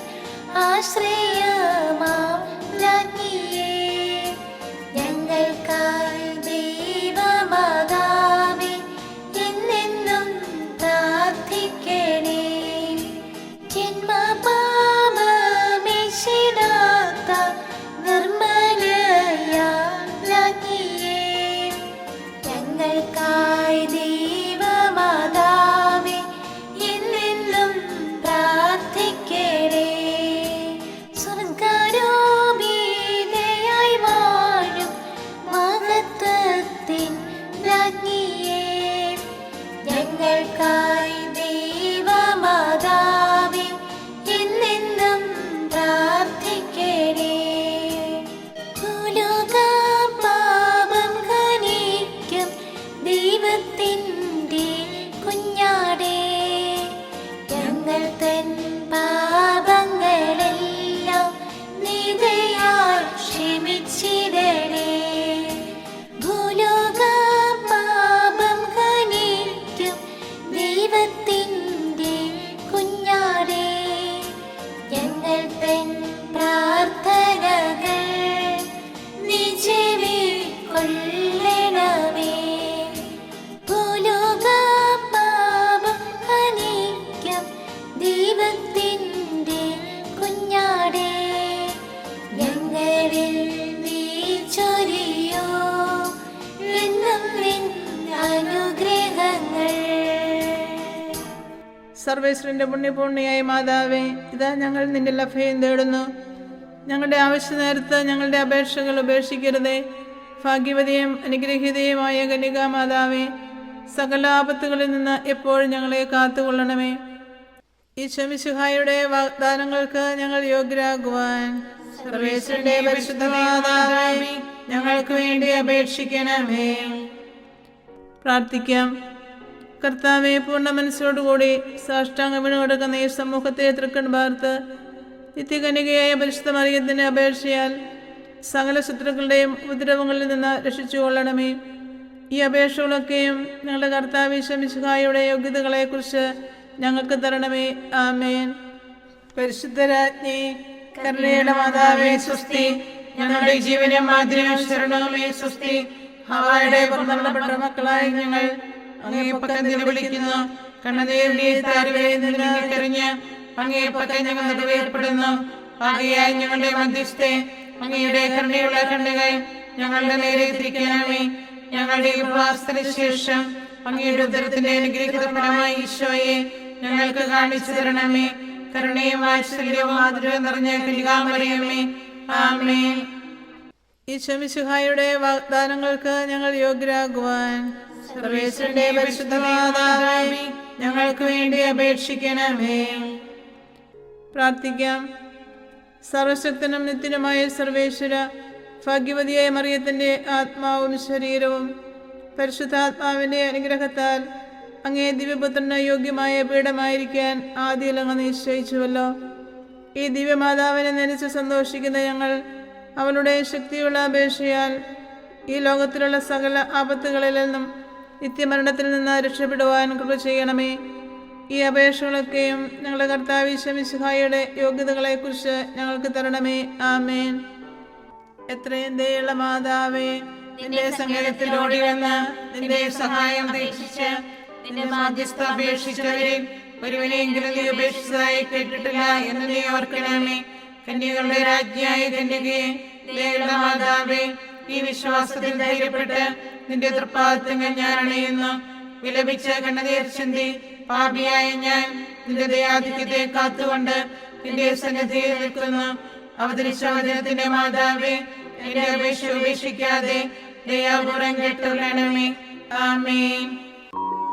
ആശ്രയമാം രാജ്ഞിയേ, ഞങ്ങൾക്കായി ദൈവമാതാവേ ഞങ്ങൾക്കായി ദൈവമാതാവേ എന്നെന്നും പ്രാർത്ഥിക്കണേ. ഭൂലോകം പാപം ഖനിക്കും ദൈവത്തിൻ്റെ കുഞ്ഞാടേ, ഞങ്ങൾ തൻ പാപങ്ങളെല്ലാം നിദയാൽ ക്ഷമിച്ചിടണേ. ഭൂലോകം പാപം ഖനിക്കും ദൈവത്തിൻ്റെ കുഞ്ഞാടേ, ഞങ്ങൾ തൻ പ്രാർത്ഥനകൾ നീ ചെവിക്കൊള്ളണമേ. ഭൂലോകം പാപം ഖനിക്കും ദൈവത്തിൻ്റെ കുഞ്ഞാടേ, ഞങ്ങളിൽ നീ ചൊരിയോ എന്നും നിൻ അനുഗ്രഹങ്ങൾ. സർവേശ്വരന്റെ പുണ്യപൂർണിയായ മാതാവേ, ഇതാ ഞങ്ങൾ നിന്റെ ലഭ്യം തേടുന്നു. ഞങ്ങളുടെ ആവശ്യ നേരത്ത് ഞങ്ങളുടെ അപേക്ഷകൾ ഉപേക്ഷിക്കരുതേ. ഭാഗ്യവതിയും അനുഗ്രഹീതയുമായ കന്യകാ മാതാവേ, സകല ആപത്തുകളിൽ നിന്ന് എപ്പോഴും ഞങ്ങളെ കാത്തുകൊള്ളണമേ. ഈശോ മിശിഹായുടെ വാഗ്ദാനങ്ങൾക്ക് ഞങ്ങൾ യോഗ്യരാകുവാൻ സർവേശ്വരന്റെ പരിശുദ്ധ മാതാവേ, ഞങ്ങൾക്ക് വേണ്ടി അപേക്ഷിക്കണമേ. പ്രാർത്ഥിക്കാം. കർത്താവെ, പൂർണ്ണ മനസ്സോടുകൂടി സാഷ്ടാംഗം വീണുകൊടുക്കുന്ന ഈ സമൂഹത്തെ തൃക്കൺ പാർത്ത് നിത്യകന്യകയായ പരിശുദ്ധ മറിയത്തിന്റെ അപേക്ഷയാൽ സകല ശത്രുക്കളുടെയും ഉപദ്രവങ്ങളിൽ നിന്ന് രക്ഷിച്ചുകൊള്ളണമേ. ഈ അപേക്ഷകളൊക്കെയും ഞങ്ങളുടെ കർത്താവ് ഈശോ മിശിഹായുടെ യോഗ്യതകളെക്കുറിച്ച് ഞങ്ങൾക്ക് തരണമേ. ആമേൻ. പരിശുദ്ധരാജ്ഞി, കരുണയുടെ മാതാവേ സ്വസ്തി. ഞങ്ങളുടെ ജീവനും മാതിരിയും ശരണവുമേ സ്വസ്തി. ഹവ്വായുടെ പുറന്തള്ളപ്പെട്ട മക്കളായ ഞങ്ങൾ അങ്ങേ പക്കം നിലവിളിക്കുന്നു. കണ്ണുനീരിന്റെ താരുവരെ നിന്നിക്കറിഞ്ഞ് അങ്ങേ പക്കം ഞങ്ങൾ നിറവേർപ്പെടുന്നു. ആകയാൽ ഞങ്ങളുടെ മധ്യസ്ഥെ അങ്ങയുടെ കരുണയുള്ള കണ്ണുകൾ ഞങ്ങളുടെ നേരെ തിരിക്കണമേ. ഞങ്ങളുടെ ഉപവാസത്തിന് ശേഷം അങ്ങയുടെ ഉദരത്തിന്റെ അനുഗ്രഹിത ഫലമായ ഈശോയെ ഞങ്ങൾക്ക് കാണിച്ചു തരണമേ. കരുണയും വാത്സല്യവും മാധുര്യവും നിറഞ്ഞ കന്യകാമറിയമേ, ആമേൻ. ഈശോ മിശിഹായുടെ വാഗ്ദാനങ്ങൾക്ക് ഞങ്ങൾ യോഗ്യരാകുവാൻ സർവേശ്വരന്റെ പരിശുദ്ധ മാതാവേ, ഞങ്ങൾക്ക് വേണ്ടി അപേക്ഷിക്കണമേ. പ്രാർത്ഥിക്കാം. സർവശക്തനും നിത്യനുമായ സർവേശ്വര, ഭാഗ്യവതിയായ മറിയത്തിന്റെ ആത്മാവും ശരീരവും പരിശുദ്ധാത്മാവിന്റെ അനുഗ്രഹത്താൽ അങ്ങേ ദിവ്യപുത്രന് യോഗ്യമായ പീഠമായിരിക്കാൻ ആദ്യം അങ്ങ് നിശ്ചയിച്ചുവല്ലോ. ഈ ദിവ്യമാതാവിനെ നനച്ച് സന്തോഷിക്കുന്ന ഞങ്ങൾ അവളുടെ ശക്തിയുള്ള അപേക്ഷയാൽ ഈ ലോകത്തിലുള്ള സകല ആപത്തുകളിൽ നിന്നും നിത്യമരണത്തിൽ നിന്ന് രക്ഷപ്പെടുവാൻ കൃപ ചെയ്യണമേ. ഈ അപേക്ഷകളൊക്കെയും ഞങ്ങളുടെ കർത്താവ് ഈശോ മിശിഹായുടെ യോഗ്യതകളെക്കുറിച്ച് ഞങ്ങൾക്ക് തരണമേ. ആമേൻ. എത്രയും ദയുള്ള മാതാവേ, നിന്റെ സങ്കേതത്തിൽ ഓടി വന്ന് നിന്റെ സഹായം അപേക്ഷിച്ച് നിന്റെ മാധ്യസ്ഥ അപേക്ഷിച്ചവരിൽ ഒരുവനെയെങ്കിലും നീ ഉപേക്ഷിച്ചതായി കേട്ടിട്ടില്ല എന്ന് നീ ഓർക്കണമേ. കന്യകളുടെ രാജ്ഞിയായ കന്യകയെ, ദയുള്ള മാതാവേ, ഈ വിശ്വാസത്തിൽ ധൈര്യപ്പെട്ട് നിന്റെ തൃപ്പാദത്തങ്ങൾ ഞാൻ അണയുന്നു. വിലപിച്ച് കണ്ണുനീർ ചിന്തി പാപിയായ ഞാൻ നിന്റെ ദയാധിക്യത്തെ കാത്തുകൊണ്ട് നിന്റെ സന്നിധിയിൽ നിൽക്കുന്നു. അവതരിച്ച വചനത്തിന്റെ മാതാവേ, എന്റെ അപേക്ഷ ഉപേക്ഷിക്കാതെ ദയാപൂർവം കേട്ടുകൊള്ളണമേ. ആമേൻ.